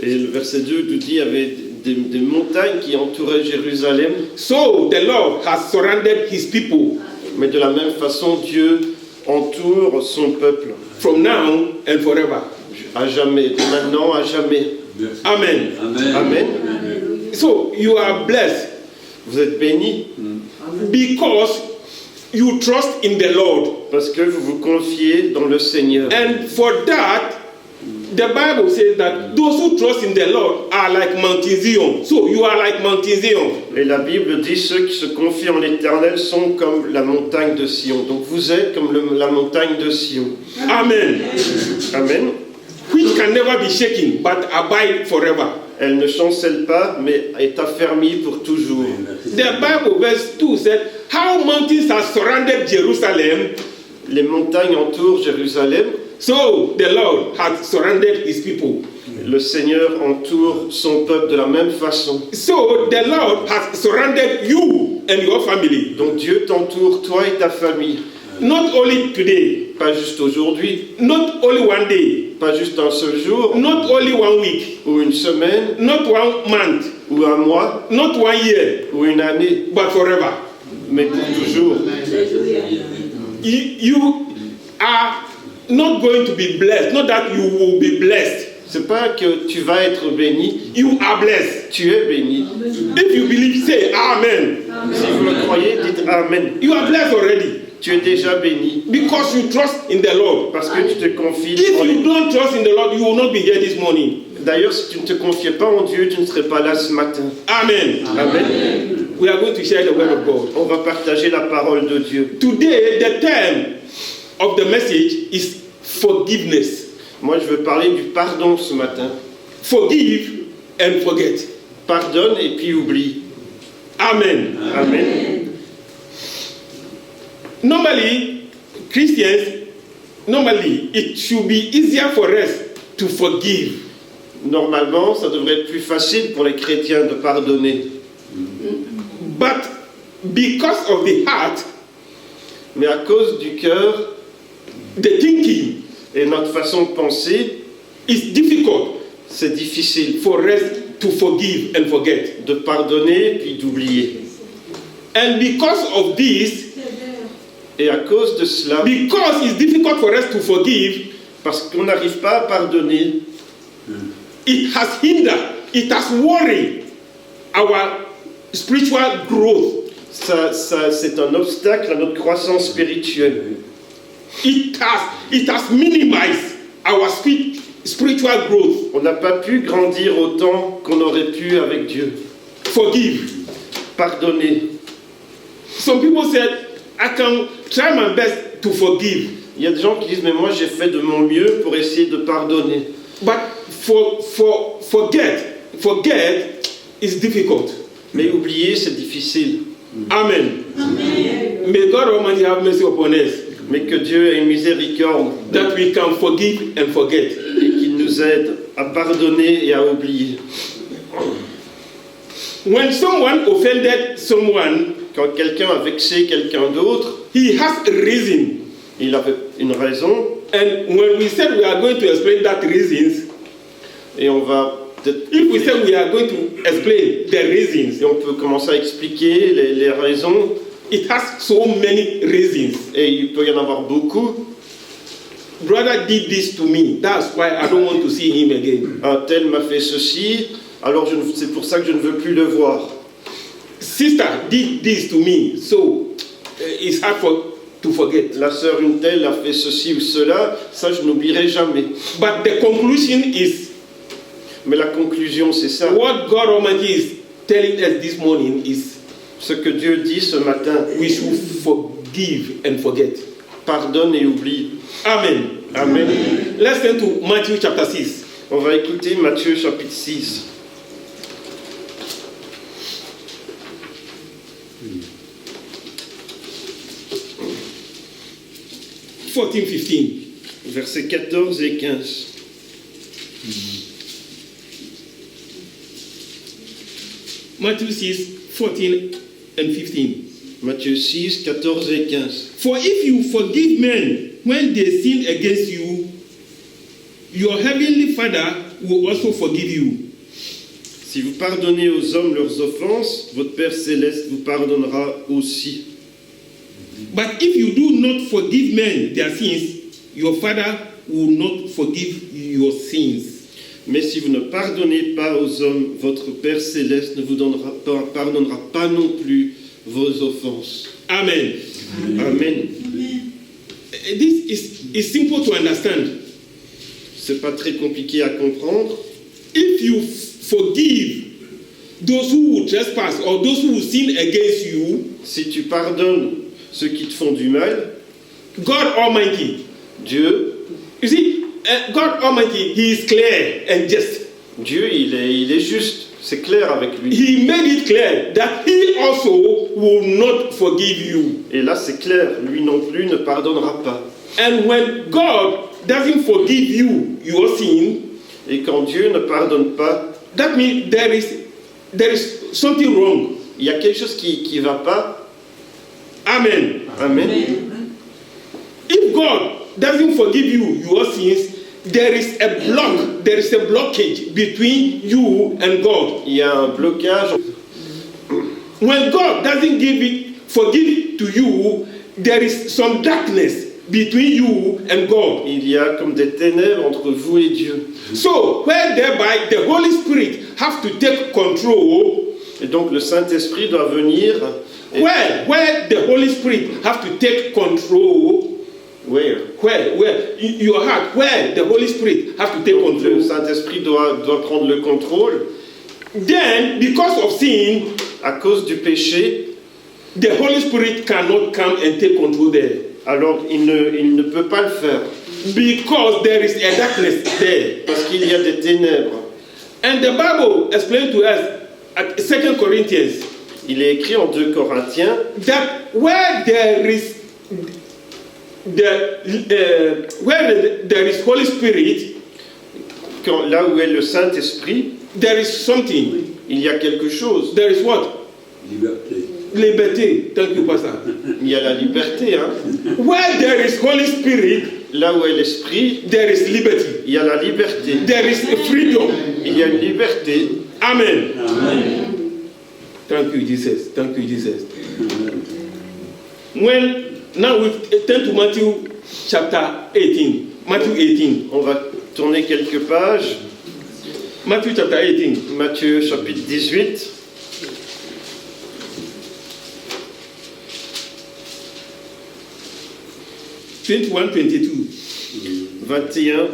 Et le verset 2 nous dit qu'il y avait des montagnes qui entouraient Jérusalem, so the Lord has surrounded his people mais de la même façon, Dieu entoure son peuple from now and forever. à jamais, de maintenant à jamais. Amen. Amen. So you are blessed Vous êtes bénis because you trust in the Lord. parce que vous vous confiez dans le Seigneur. And for that, the Bible says that those who trust in the Lord are like Mountain Zion. So you are like Mountain Zion. Et la Bible dit ceux qui se confient en l'Éternel sont comme la montagne de Sion. Donc vous êtes comme la montagne de Sion. Amen. Amen. Which can never be shaken, but abide forever. Elle ne chancelle pas, mais est affermie pour toujours. The Bible, verse 2 said, how mountains have surrounded Jerusalem, Les montagnes entourent Jérusalem. so the Lord has surrounded his people. Le Seigneur entoure son peuple de la même façon. So the Lord has surrounded you and your family. Donc Dieu t'entoure, toi et ta famille. Not only today, Pas juste aujourd'hui, not only one day, pas juste un seul jour, not only 1 week, ou une semaine, not 1 month, ou un mois, not 1 year, ou une année, but forever. mais pour toujours. You are not going to be blessed, not that you will be blessed. C'est pas que tu vas être béni, You are blessed. tu es béni. If you believe, say Amen. Si vous le croyez, dites Amen. You are blessed already Tu es déjà béni because you trust in the Lord. parce que tu te confies If en you lui. don't trust in the Lord, you will not be here this morning. D'ailleurs, si tu ne te confiais pas en Dieu, tu ne serais pas là ce matin. Amen. Amen. We are going to share the word of God. On va partager la parole de Dieu. Today, the term of the message is forgiveness. Moi, je veux parler du pardon ce matin. Forgive and forget. Pardonne et puis oublie. Amen. Amen. Normally, it should be easier for us to forgive. Normalement, ça devrait être plus facile pour les chrétiens de pardonner. But because of the heart, Mais à cause du cœur the thinking et notre façon de penser, is difficult c'est difficile for us to forgive and forget. de pardonner puis d'oublier. And because of this, Et à cause de cela, because it's difficult for us to forgive, parce qu'on n'arrive pas à pardonner, it has hindered, it has worried our spiritual growth. c'est un obstacle à notre croissance spirituelle. It has minimized our spiritual growth. On n'a pas pu grandir autant qu'on aurait pu avec Dieu. Forgive. Pardonner. Some people said, I can try my best to forgive. Il y a des gens qui disent, mais moi j'ai fait de mon mieux pour essayer de pardonner. But forget is difficult. Mais oublier, c'est difficile. Amen. May God Almighty have mercy upon us, Mais que Dieu ait une miséricorde that we can forgive and forget. et qu'il nous aide à pardonner et à oublier. When someone offended someone, Quand quelqu'un a vexé quelqu'un d'autre, he has a reason. il avait une raison, And when we said we are going to explain that reasons, et on va peut-être... if we say we are going to explain the reasons, Et on peut commencer à expliquer les raisons, it has so many reasons. et il peut y en avoir beaucoup. Brother did this to me, that's why I don't want to see him again. Un tel m'a fait ceci, alors c'est pour ça que je ne veux plus le voir. Sister did this to me, so it's hard to forget. La sœur une telle a fait ceci ou cela, ça je n'oublierai jamais. But the conclusion is, Mais la conclusion c'est ça. what God Almighty is telling us this morning is, Ce que Dieu dit ce matin, we should forgive and forget. pardonne et oublie. Amen. Amen. Let's turn to Matthew chapter 6. On va écouter Matthieu chapitre 6. Versets 14 et 15. Matthew 6, 14 and 15. Matthieu 6, 14 et 15. For if you forgive men when they sin against you, your heavenly Father will also forgive you. Si vous pardonnez aux hommes leurs offenses, votre Père céleste vous pardonnera aussi. But if you do not forgive men their sins, your Father will not forgive your sins. Mais si vous ne pardonnez pas aux hommes, votre Père céleste ne vous pardonnera pas non plus vos offenses. Amen. Amen. This is simple to understand. C'est pas très compliqué à comprendre. If you forgive those who will trespass or those who will sin against you, Si tu pardonnes ceux qui te font du mal, God Almighty, Dieu, you see, God Almighty, He is clear and just. Dieu, il est juste. C'est clair avec lui. He made it clear that He also will not forgive you. Et là, c'est clair. Lui non plus ne pardonnera pas. And when God doesn't forgive you your sin, Et quand Dieu ne pardonne pas, that means there is something wrong. il y a quelque chose qui va pas. Amen. Amen. If God doesn't forgive you your sins, there is a blockage between you and God. Il y a un blocage. When God doesn't forgive to you, there is some darkness between you and God. Il y a comme des ténèbres entre vous et Dieu. So, where thereby the Holy Spirit have to take control, Et donc le Saint-Esprit doit venir. where the Holy Spirit have to take control, Where where in your heart, where the Holy Spirit have to take Donc, le control. Saint-Esprit doit prendre le contrôle. Then, because of sin, À cause du péché, the Holy Spirit cannot come and take control there. alors il ne peut pas le faire. Because there is a darkness there. Parce qu'il y a des ténèbres. And the Bible explains to us at 2 Corinthians Il est écrit en 2 Corinthiens that where there is Holy Spirit, là où est le Saint-Esprit, there is something. il y a quelque chose. There is what? Liberté. Liberty. Thank you, Pastor. Il y a la liberté. Hein. Where there is Holy Spirit, Là où est l'Esprit, there is liberty. il y a la liberté. There is freedom. Il y a une liberté. Amen. Amen. Thank you, Jesus. Thank you, Jesus. Now we turn to Matthew chapter 18. Matthew 18. On va tourner quelques pages. Matthew chapter 18. Matthieu chapitre 18. (21, 22) 21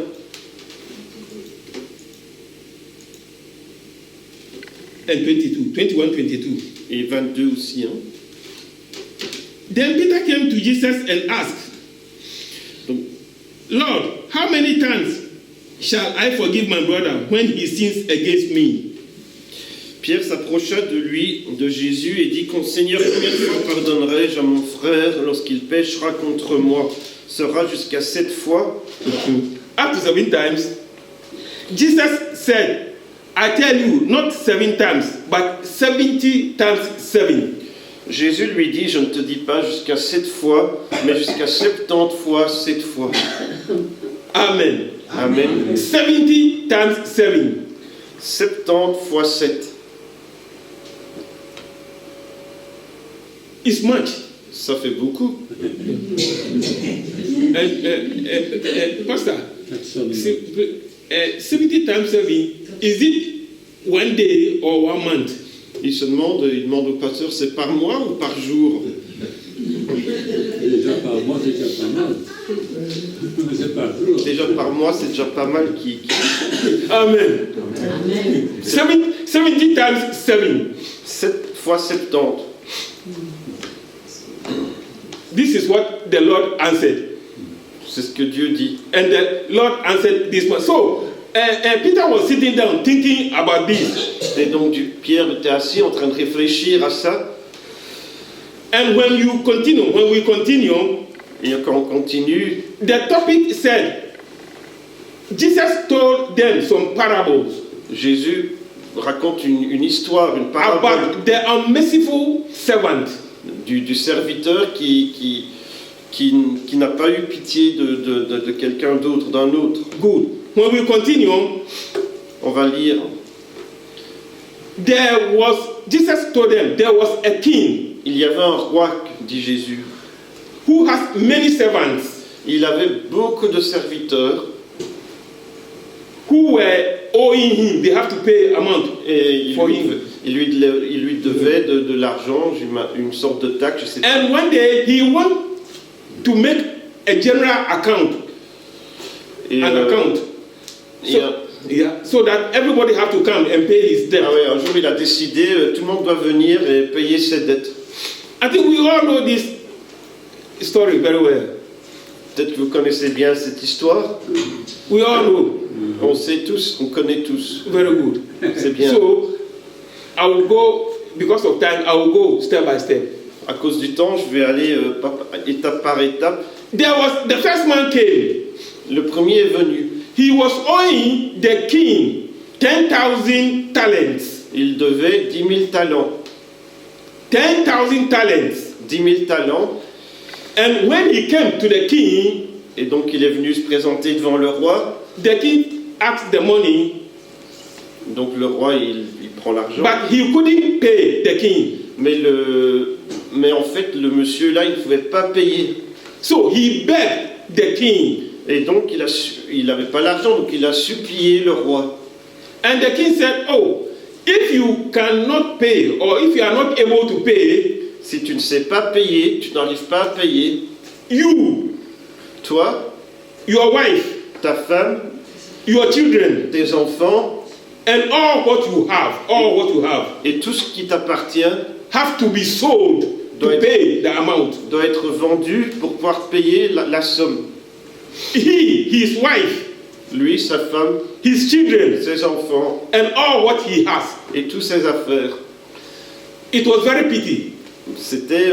and 22. 21, 22. et 22 aussi. Hein. Then Peter came to Jesus and asked, Lord, how many times shall I forgive my brother when he sins against me? Pierre s'approcha de lui, de Jésus, et dit, Seigneur, combien de fois pardonnerai-je à mon frère lorsqu'il péchera contre moi? Sera jusqu'à 7 fois? Up to 7 times. Jesus said, I tell you, not 7 times, but 70 times 7. Jésus lui dit, je ne te dis pas jusqu'à 7 fois, mais jusqu'à 70 fois 7 fois. Amen. Amen. 70 times 7. 70 fois 7. It's much. Ça fait beaucoup. Pastor, 70 times 7, is it one day or 1 month? Il demande au pasteur, c'est par mois ou par jour? Déjà par mois, c'est déjà pas mal. C'est par jour. Déjà par mois, c'est déjà pas mal qui... Amen. 70 times 7. 7 fois 70. This is what the Lord answered. C'est ce que Dieu dit. And the Lord answered this one. So, Peter was sitting down thinking about this. Et donc Pierre était assis en train de réfléchir à ça. And when we continue, et quand on continue, the topic said, Jesus told them some parables. Jésus raconte une histoire, une parabole about the unmerciful servant. Du serviteur qui n'a pas eu pitié de quelqu'un d'autre, d'un autre. Good. When we continue, on va lire. Jesus told them there was a king. Il y avait un roi, dit Jésus, who has many servants. Il avait beaucoup de serviteurs who were owing him. They have to pay amount et for him. Il lui devait de l'argent, une sorte de taxe, je sais pas. And one day he want to make a general account. So that everybody have to come and pay his debt. Ah ouais, un jour il a décidé, tout le monde doit venir et payer ses dettes. I think we all know this story very well. Peut-être que vous connaissez bien cette histoire. We all know. On sait tous, on connaît tous. Very good. C'est bien. So I will go, because of time, I will go step by step. À cause du temps, je vais aller étape par étape. The first man came. Le premier est venu. He was owing the king 10,000 talents. Il devait 10 000 talents. 10,000 talents. 10 000 talents. And when he came to the king, et donc il est venu se présenter devant le roi. The king asked the money. Donc le roi il prend l'argent. But he couldn't pay the king. Mais en fait le monsieur là il ne pouvait pas payer. So he begged the king. Et donc il n'avait pas l'argent, donc il a supplié le roi. And the king said, "Oh, if you cannot pay, or if you are not able to pay, si tu ne sais pas payer, tu n'arrives pas à payer, toi, your wife, ta femme, your children, tes enfants, and all what you have, et tout ce qui t'appartient, have to be sold to pay the amount. Doit être vendu pour pouvoir payer la somme. His wife, lui, sa femme, his children, ses enfants, and all what he has, et toutes ses affaires. It was very pity. C'était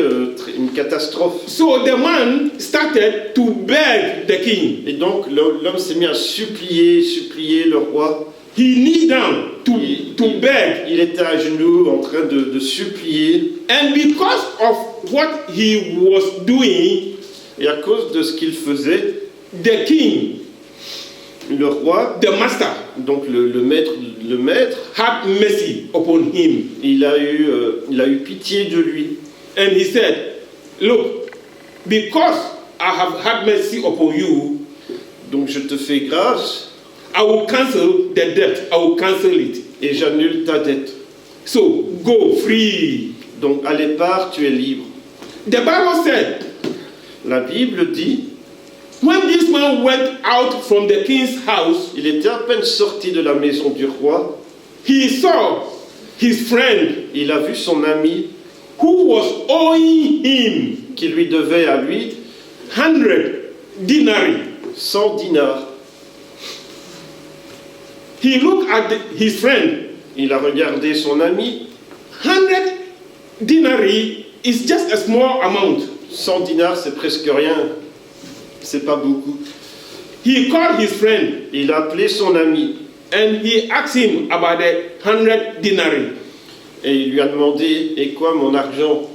une catastrophe. So the man started to beg the king. Et donc l'homme s'est mis à supplier le roi. He knelt down to beg. Il était à genoux en train de supplier. And because of what he was doing, et à cause de ce qu'il faisait, the king Le roi, the master, donc le maître, had mercy upon him. il a eu pitié de lui. And he said, look, because I have had mercy upon you, Donc je te fais grâce I will cancel the debt. I will cancel it. et j'annule ta dette. So go free. Donc allez, pars, tu es libre. The Bible said, La Bible dit, when this man went out from the king's house, il était à peine sorti de la maison du roi, he saw his friend il a vu son ami who was owing him qui lui devait à lui 100 denarii. 100 dinars. He looked at his friend. Il a regardé son ami. 100 denarii is just a small amount. 100 dinars, c'est presque rien. C'est pas beaucoup. He called his friend Il a appelé son ami and he asked him about the 100 denarii. et il lui a demandé, et quoi mon argent?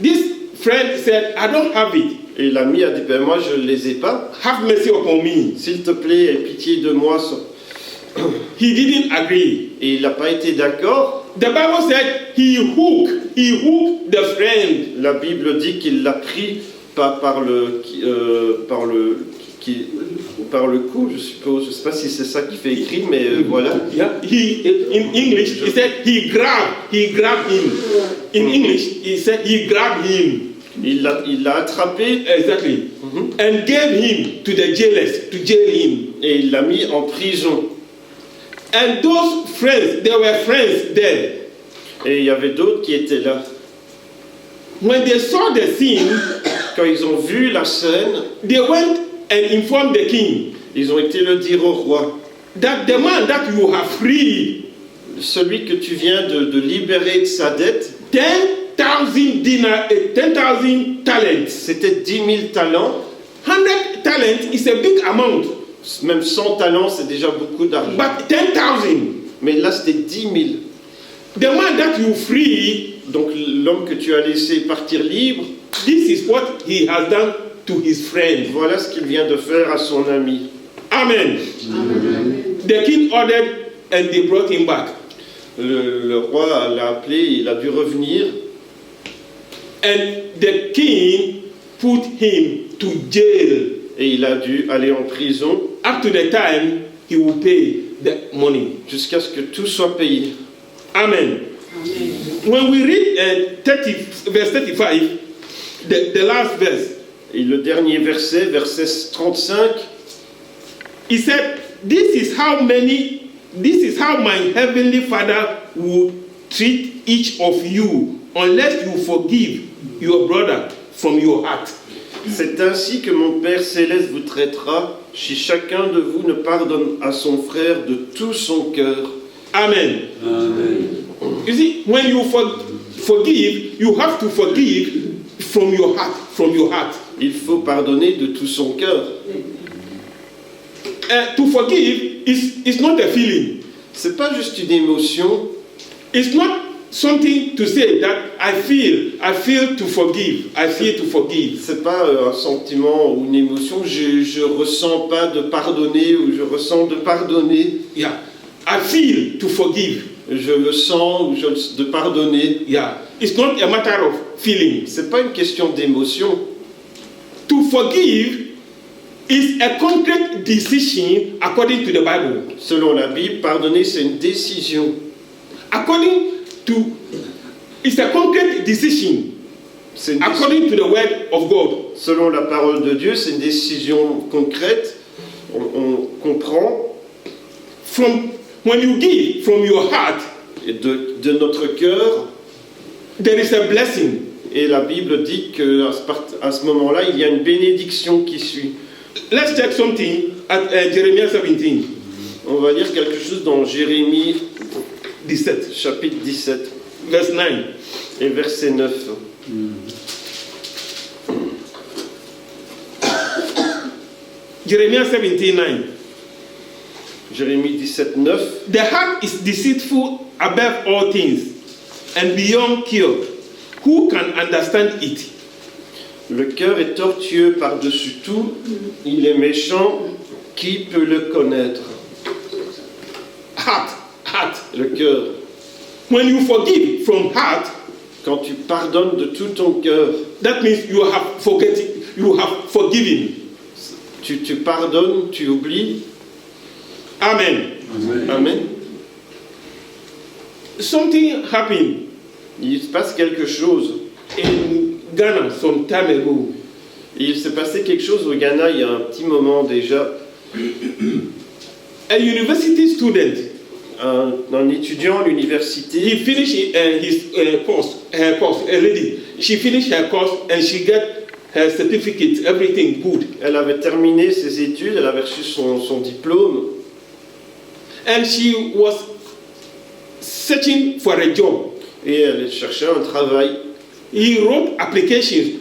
This friend said, I don't have it. Et l'ami a dit, ben moi je ne les ai pas. Have mercy upon me. S'il te plaît, aie pitié de moi. He didn't agree. Et il n'a pas été d'accord. The Bible said he hooked the friend. La Bible dit qu'il l'a pris par le cou, je suppose. Je ne sais pas si c'est ça qui fait écrit, mais voilà. Yeah, in English, he said he grabbed him. In English, he said he grabbed him. Il l'a attrapé. Exactly. And gave him to the jailers to jail him. Et il l'a mis en prison. And those friends, there were friends there. Et il y avait d'autres qui étaient là. When they saw the scene, Quand ils ont vu la scène, they went and informed the king ils ont été le dire au roi. that the man that you have freed, Celui que tu viens de libérer de sa dette, 10,000 talents. c'était 10 000 talents. 100 talents is a big amount, Même 100 talents, c'est déjà beaucoup d'argent. but 10,000. Mais là, c'était 10 000. The man that you free, Donc l'homme que tu as laissé partir libre, this is what he has done to his friend. voilà ce qu'il vient de faire à son ami. Amen. The king ordered and they brought him back. Le roi l'a appelé, il a dû revenir. And the king put him to jail Et il a dû aller en prison up to the time he will pay the money. jusqu'à ce que tout soit payé. Amen. When we read verse 35, the last verse, Et le dernier verset, verset 35, he said, this is how my heavenly Father will treat each of you unless you forgive your brother from your heart. c'est ainsi que mon Père Céleste vous traitera si chacun de vous ne pardonne à son frère de tout son cœur. Amen. You see, when you forgive, you have to forgive from your heart. From your heart. Il faut pardonner de tout son cœur. To forgive is not a feeling. C'est pas juste une émotion. It's not something to say that I feel to forgive. I feel to forgive. C'est pas un sentiment ou une émotion. Je ressens pas de pardonner ou je ressens de pardonner. Yeah, I feel to forgive. Je le sens ou de pardonner. Yeah, it's not a matter of feeling. C'est pas une question d'émotion. To forgive is a concrete decision according to the Bible. Selon la Bible, pardonner c'est une décision. It's a concrete decision C'est une according to the word of God. Selon la parole de Dieu, c'est une décision concrète. On comprend. When you give from your heart, Et de notre cœur. there is a blessing. Et la Bible dit qu'à ce moment-là, il y a une bénédiction qui suit. Let's check something at Jeremiah 17. On va lire quelque chose dans Jérémie 17, chapitre 17 verse 9. et verset 9. Jeremiah 17, 9. Jérémie 17, 9. The heart is deceitful above all things and beyond cure. Who can understand it? Le cœur est tortueux par-dessus tout, il est méchant, Qui peut le connaître? Heart. Le cœur. When you forgive from heart, Quand tu pardonnes de tout ton cœur, that means you have forgiven. tu pardonnes, tu oublies. Amen. Amen. Something happened Il se passe quelque chose. in Ghana some time ago. Il s'est passé quelque chose au Ghana il y a un petit moment déjà. A university student, Un étudiant à l'université, he finished his course. A lady, she finished her course and she got her certificate, everything good. elle avait terminé ses études, elle avait reçu son diplôme And she was searching for a job. et elle cherchait un travail. He wrote applications.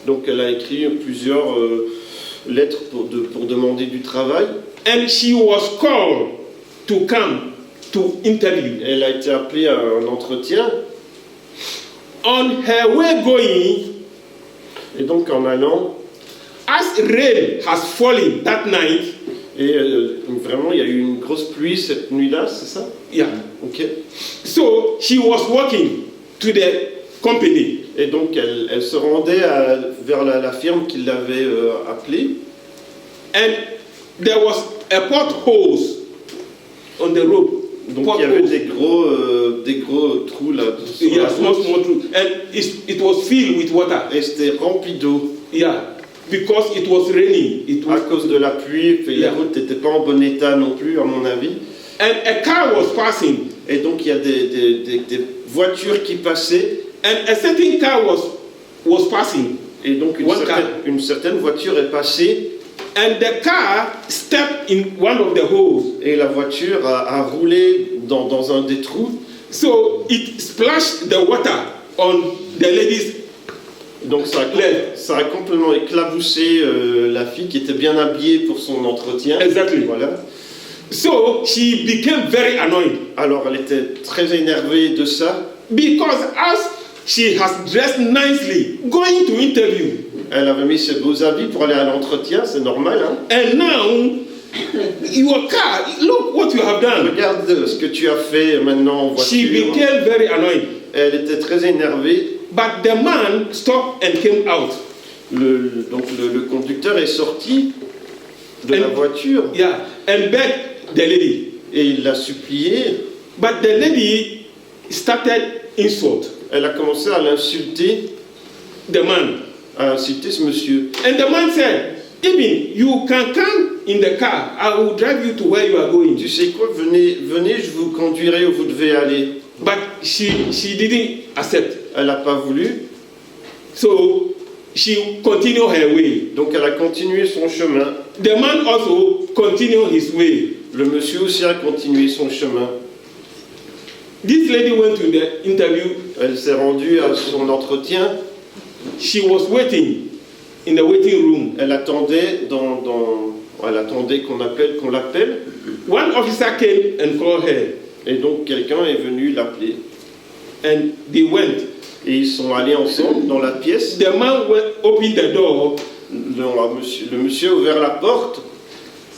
Donc elle a écrit plusieurs lettres pour demander du travail. And she was called to come to interview. Elle a été appelée à un entretien. On her way going, Et donc en allant, as rain has fallen that night, et vraiment il y a eu une grosse pluie cette nuit-là, c'est ça? yeah. Ok. So she was walking to the company, Et donc elle se rendait vers la firme qui l'avait appelée. and there was a potholes on the road. Donc il y avait des gros trous là. Sur la Yeah, small route. true. And it was filled with water. Et c'était rempli d'eau. Yeah, because it was raining. It À was, cause de la pluie, et Yeah. la route n'était pas en bon état non plus, à mon avis. and a car was passing, Et donc il y a des voitures qui passaient. and a certain car was passing, Et donc une certaine voiture est passée. and the car stepped in one of the holes. Et la voiture a roulé dans un des trous. So it splashed the water on the lady's. Donc ça a complètement éclaboussé la fille qui était bien habillée pour son entretien. Exactly. Voilà. So she became very annoyed Alors elle était très énervée de ça. because as she has dressed nicely, going to interview, Elle avait mis ses beaux habits pour aller à l'entretien, c'est normal. Hein? and now your car, look what you have done. Regarde ce que tu as fait maintenant en She voiture. became very annoyed. Elle était très énervée. But the man stopped and came out. Donc le conducteur est sorti de la voiture Yeah, and begged the lady. et il l'a supplié. But the lady started insult Elle a commencé à l'insulter, the man. à insulter ce monsieur. And the man said, even you can come in the car. I will drive you to where you are going. Tu sais quoi, venez, je vous conduirai où vous devez aller. But she didn't accept. Elle n'a pas voulu, So she continued her way. donc elle a continué son chemin. The man also continued his way. Le monsieur aussi a continué son chemin. This lady went to the interview. Elle s'est rendue à son entretien. She was waiting in the waiting room. Elle attendait elle attendait qu'on l'appelle. One officer came and called her, Et donc quelqu'un est venu l'appeler. and they went. Et ils sont allés ensemble dans la pièce. The man opened the door, Le monsieur a ouvert la porte.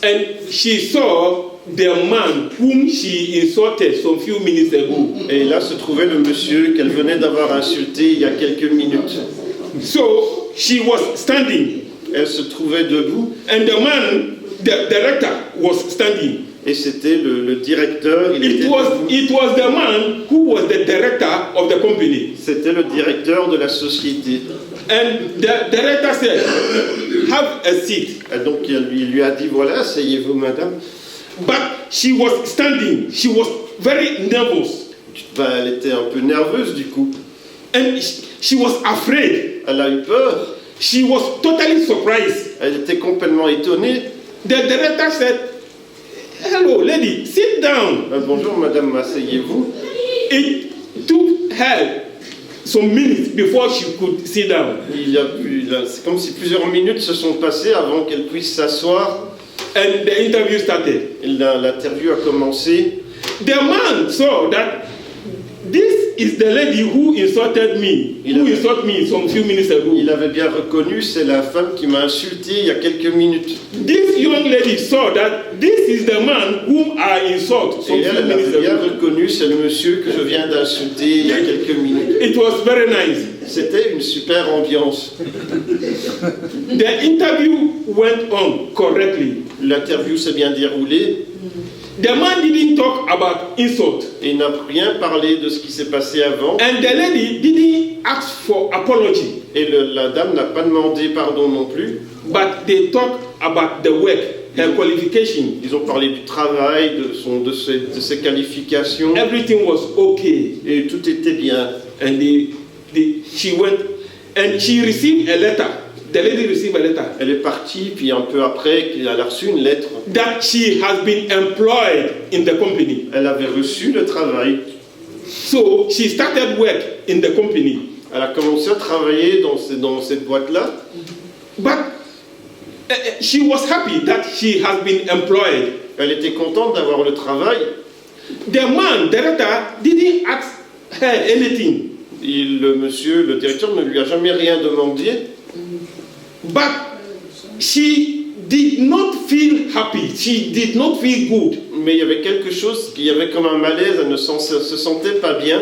and she saw the man whom she insulted some few minutes ago. Et là se trouvait le monsieur qu'elle venait d'avoir insulté il y a quelques minutes. So she was standing, Elle se trouvait debout. and the man, the director, was standing. Et c'était le directeur. It was the man who was the director of the company. C'était le directeur de la société. And the director said, have a seat. Et donc il lui a dit, voilà, asseyez-vous madame. But she was standing. She was very nervous. Elle était un peu nerveuse du coup. And she was afraid. Elle a eu peur. She was totally surprised. Elle était complètement étonnée. The director said, hello, lady, sit down. Bonjour madame, asseyez-vous. It took her some minutes before she could sit down. C'est comme si plusieurs minutes se sont passées avant qu'elle puisse s'asseoir. And the interview started. L'interview a commencé. The man saw that this is the lady who insulted me, who insulted me some few minutes ago. Il avait bien reconnu, c'est la femme qui m'a insulté il y a quelques minutes. This young lady saw that this is the man whom I insult some Et few elle minutes avait bien ago. reconnu, c'est le monsieur que je viens d'insulter il y a quelques minutes. It was very nice. C'était une super ambiance. The interview went on correctly. L'interview s'est bien déroulée The man didn't talk about insult, et n'a rien parlé de ce qui s'est passé avant. and the lady didn't ask for apology, Et la dame n'a pas demandé pardon non plus. but they talked about the work, her qualification. Ils ont parlé du travail, de ses qualifications, Everything was okay, et tout était bien. and she went and she received a letter. The lady received a letter Elle est partie, puis un peu après, elle a reçu une lettre. that she has been employed in the company. Elle avait reçu le travail. So she started work in the company, Elle a commencé à travailler dans cette boîte-là. but she was happy that she has been employed. Elle était contente d'avoir le travail. The man, director, didn't ask her anything, Le directeur ne lui a jamais rien demandé. but she did not feel happy. She did not feel good. Mais il y avait quelque chose, il y avait comme un malaise, elle ne se sentait pas bien.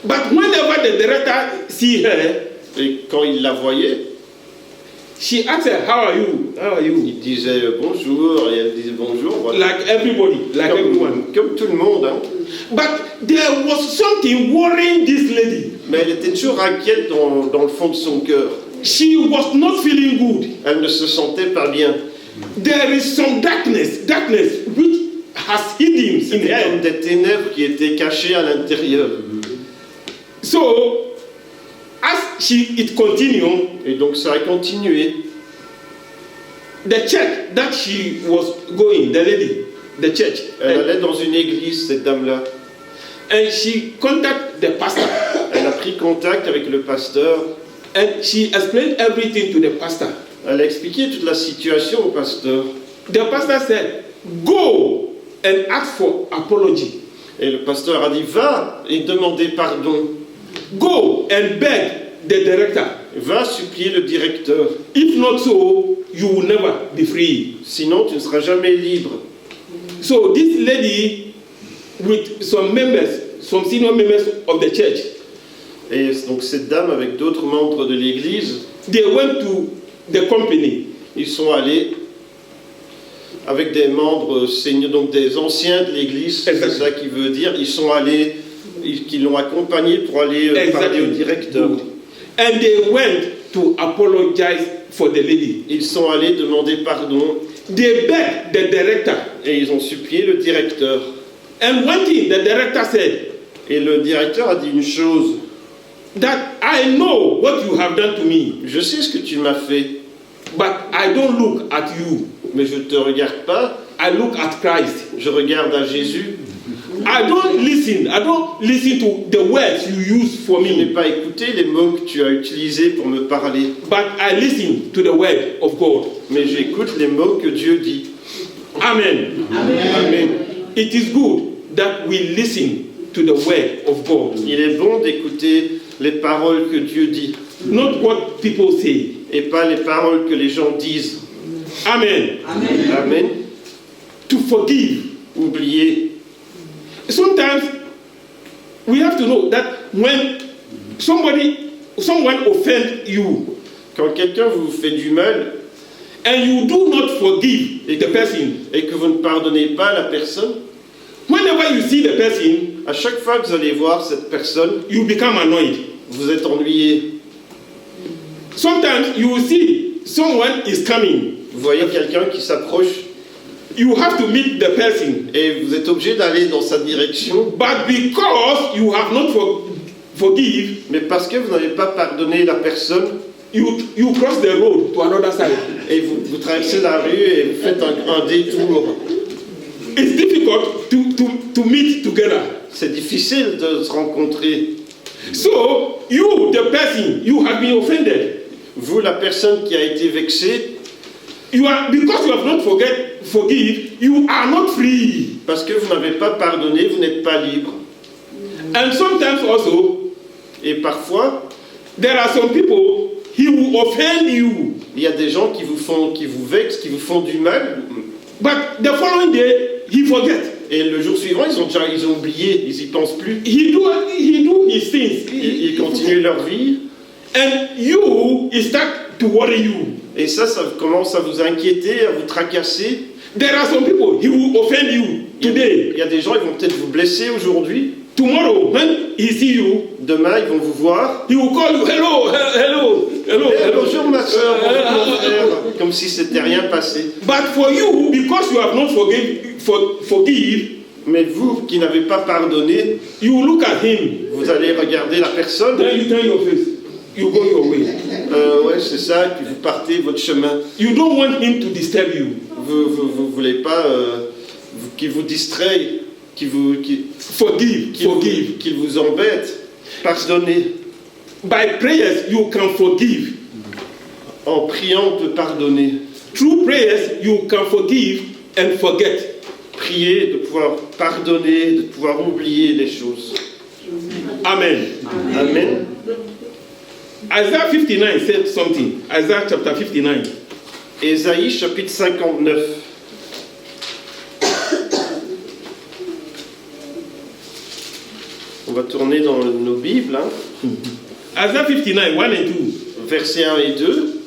But whenever the director see her, Et quand il la voyait, she asked her, "How are you? How are you?" il disait bonjour, et elle disait bonjour. Voilà. Like everybody, like everyone. Comme tout le monde. Hein. But there was something worrying this lady. Mais elle était toujours inquiète dans le fond de son cœur. She was not feeling good. Elle ne se sentait pas bien. There is some darkness which has hidden in C'était comme her. des ténèbres qui étaient cachées à l'intérieur. So, as it continued, Et donc ça a continué. the church that she was going, the lady, the church, Elle allait dans une église, cette dame-là. and she contacted the pastor, Elle a pris contact avec le pasteur. and she explained everything to the pastor. Elle a expliqué toute la situation au pasteur. The pastor said, "Go and ask for apology. Et le pasteur a dit, va et demander pardon. Go and beg the director. Va supplier le directeur. If not so, you will never be free." Sinon, tu ne seras jamais libre. So this lady, with some members, some senior members of the church, Et donc cette dame, avec d'autres membres de l'église, they went to the company. ils sont allés avec des membres seniors, donc des anciens de l'église, c'est Exactement. ça qui veut dire. Ils sont allés, qui l'ont accompagné pour aller parler au directeur. Good. And they went to apologize for the lady. Ils sont allés demander pardon They begged the director. et ils ont supplié le directeur. And one thing the director said, Et le directeur a dit une chose, that I know what you have done to me, je sais ce que tu m'as fait, but I don't look at you. mais je ne te regarde pas, I look at Christ. je regarde à Jésus. I don't listen to the words you use for Je n'ai me, pas écouté les mots que tu as utilisés pour me parler, but I listen to the word of God. mais j'écoute les mots que Dieu dit. Amen. Amen. It is good that we listen to the word of God, Il est bon d'écouter les paroles que Dieu dit, not what people say. et pas les paroles que les gens disent. Amen. Amen. To forgive. Oubliez. Sometimes we have to know that when someone offends you Quand quelqu'un vous fait du mal and you do not forgive the person, et que vous ne pardonnez pas à la personne, whenever you see the person, à chaque fois que vous allez voir cette personne, you become annoyed. vous êtes ennuyé. Sometimes you will see someone is coming. Vous voyez quelqu'un qui s'approche You have to meet the person, et vous êtes obligé d'aller dans sa direction, but because you have not forgive, mais parce que vous n'avez pas pardonné la personne, you cross the road to another side. et vous traversez la rue et vous faites un détour. It's difficult to meet together. C'est difficile de se rencontrer. So you, the person, you have been offended. Vous, la personne qui a été vexée, Because you have not forgive, you are not free. parce que vous n'avez pas pardonné, vous n'êtes pas libre. And sometimes also, Et parfois, there are some people, he will offend you. il y a des gens qui vous vexent, qui vous font du mal. But the following day, he forgets. Et le jour suivant, ils ont oublié, ils y pensent plus. He do his things. Ils continuent leur vie. And you start to worry you. Et ça commence à vous inquiéter, à vous tracasser. There are some people, he will offend you today. Il y a des gens, ils vont peut-être vous blesser aujourd'hui. Tomorrow, when he see you, Demain, ils vont vous voir. he will call you, hello. Eh, bonjour ma soeur, bonjour mon frère. Comme si c'était rien passé. But for you, because you have not forgive, Mais vous qui n'avez pas pardonné, you will look at him. vous allez regarder la personne. Then you turn your face. You go your way. Ouais, c'est ça, puis vous partez votre chemin. You don't want him to disturb you. Vous voulez pas qu'il vous distraie, qu'il Forgive. vous embête. Pardonnez. By prayers, you can forgive. En priant, on peut pardonner. Through prayers, you can forgive and forget. Prier, de pouvoir pardonner, de pouvoir oublier les choses. Amen. Amen. Isaiah 59 said something. Isaiah chapter 59. Ésaïe chapitre 59. On va tourner dans nos Bibles. Hein. Isaiah 59, 1 and 2. Versets 1 et 2.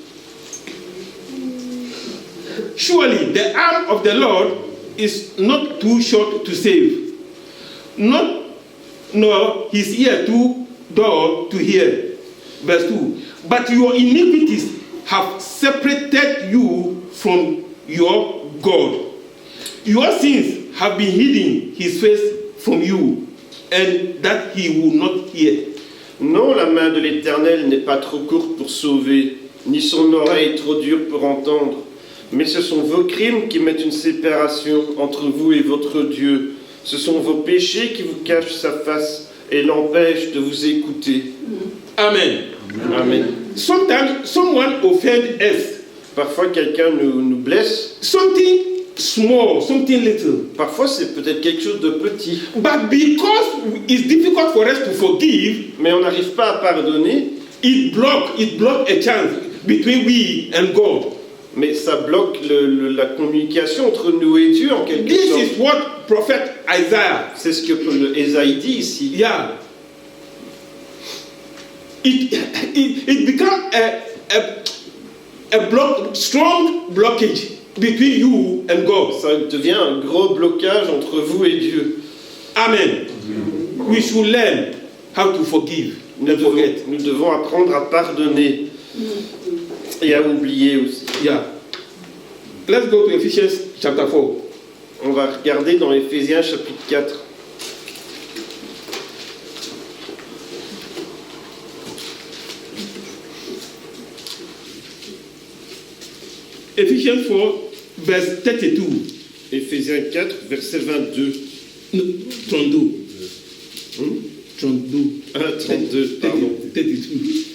Surely the arm of the Lord is not too short to save, nor his ear too dull to hear. Verse 2. But your iniquities have separated you from your God. Your sins have been hidden his face from you, and that he will not hear. Non, la main de l'Éternel n'est pas trop courte pour sauver, ni son oreille trop dure pour entendre. Mais ce sont vos crimes qui mettent une séparation entre vous et votre Dieu. Ce sont vos péchés qui vous cachent sa face et l'empêchent de vous écouter. Amen. Amen. Sometimes someone offends us. Parfois, quelqu'un nous blesse. Something small, something little. Parfois, c'est peut-être quelque chose de petit. But because it's difficult for us to forgive, Mais on n'arrive pas à pardonner. it block a chance between we and God. Mais ça bloque la communication entre nous et Dieu en quelque This sorte. is what prophet Isaiah. C'est ce que Ésaïe dit ici. Yeah. It becomes a strong blockage between you and God. Ça devient un gros blocage entre vous et Dieu. Amen. We should learn how to forgive and forget. Nous devons apprendre à pardonner et à oublier aussi. Yeah. Let's go to Ephesians chapter 4. On va regarder dans Éphésiens chapitre 4. Ephesians 4, verse 32. Éphésiens 4, verset 22. No, 32. 32. Ah, 32, pardon. 32.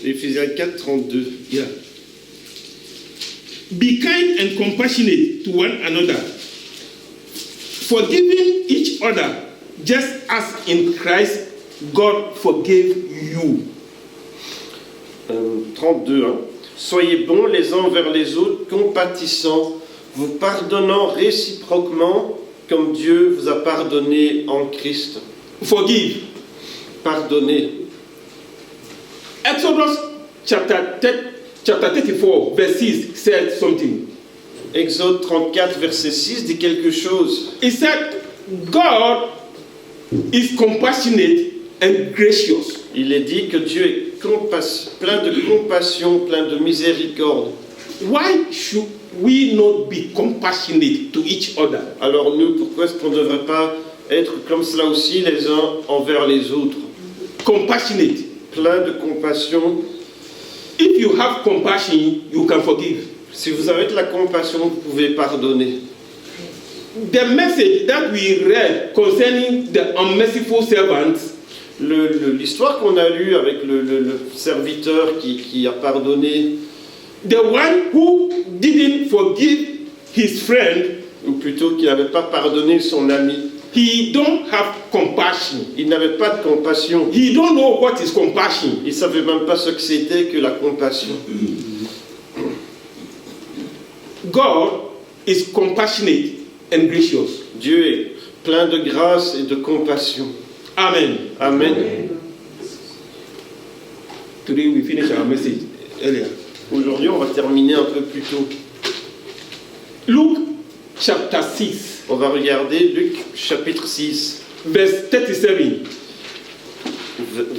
Éphésiens 4, 32. Yeah. Be kind and compassionate to one another, forgiving each other, just as in Christ God forgave you. 32. Hein. Soyez bons les uns envers les autres, compatissants, vous pardonnant réciproquement, comme Dieu vous a pardonné en Christ. Forgive. Pardonnez. Exodus chapter 34, verse 6 said something. Exode 34, verset 6 dit quelque chose. It said, God is compassionate and gracious. Il est dit que Dieu est plein de compassion, plein de miséricorde. Why should we not be compassionate to each other? Alors nous, pourquoi est-ce qu'on ne devrait pas être comme cela aussi les uns envers les autres? Compassionate. Plein de compassion. If you have compassion, you can forgive. Si vous avez de la compassion, vous pouvez pardonner. The message that we read concerning the unmerciful servants, L'histoire qu'on a lue avec le serviteur qui a pardonné, the one who didn't forgive his friend, ou plutôt qui n'avait pas pardonné son ami, he don't have compassion. Il n'avait pas de compassion. He don't know what is compassion. Il ne savait même pas ce que c'était que la compassion. God is compassionate and gracious. Dieu est plein de grâce et de compassion. Amen. Amen. Today we finish our message earlier. Aujourd'hui, on va terminer un peu plus tôt. Luke chapter 6, On va regarder Luc chapitre 6, verse 37.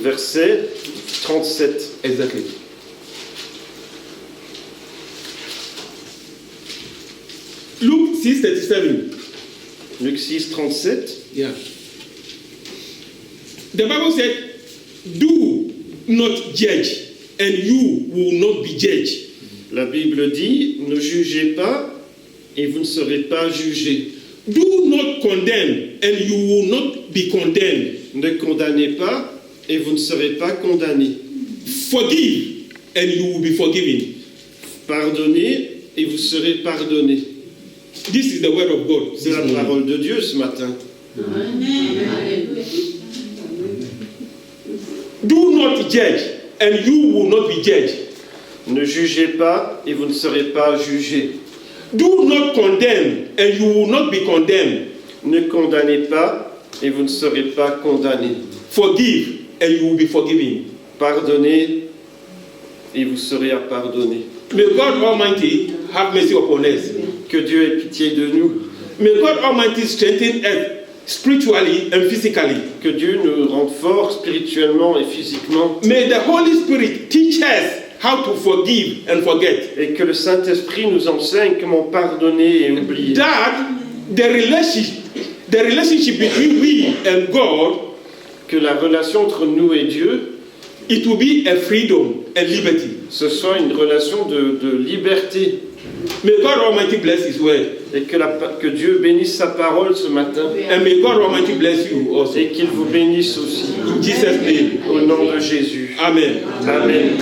verset 37. Exactly. Luke 6:37. Luc 6, 37. Yeah. The Bible said, "Do not judge, and you will not be judged." La Bible dit, ne jugez pas et vous ne serez pas jugés. Do not condemn, and you will not be condemned. Ne condamnez pas et vous ne serez pas condamnés. Forgive, and you will be forgiven. Pardonnez et vous serez pardonnés. This is the word of God. C'est la parole de Dieu ce matin. Do not judge, and you will not be judged. Ne jugez pas et vous ne serez pas jugés. Do not condemn, and you will not be condemned. Ne condamnez pas et vous ne serez pas condamnés. Forgive, and you will be forgiven. Pardonnez et vous serez pardonnés. May God Almighty have mercy upon us. Que Dieu ait pitié de nous. May God Almighty strengthen us spiritually and physically. Que Dieu nous rende forts spirituellement et physiquement. May the Holy Spirit teach us how to forgive and forget. Et que le Saint-Esprit nous enseigne comment pardonner et oublier. That the relationship between we and God, Que la relation entre nous et Dieu, it will be a freedom and liberty. ce soit une relation de liberté. May God Almighty bless His word. Et que Dieu bénisse sa parole ce matin. And may God Almighty bless you also. Et qu'il vous bénisse aussi. In Jesus' name. Au nom de Jésus. Amen. Amen.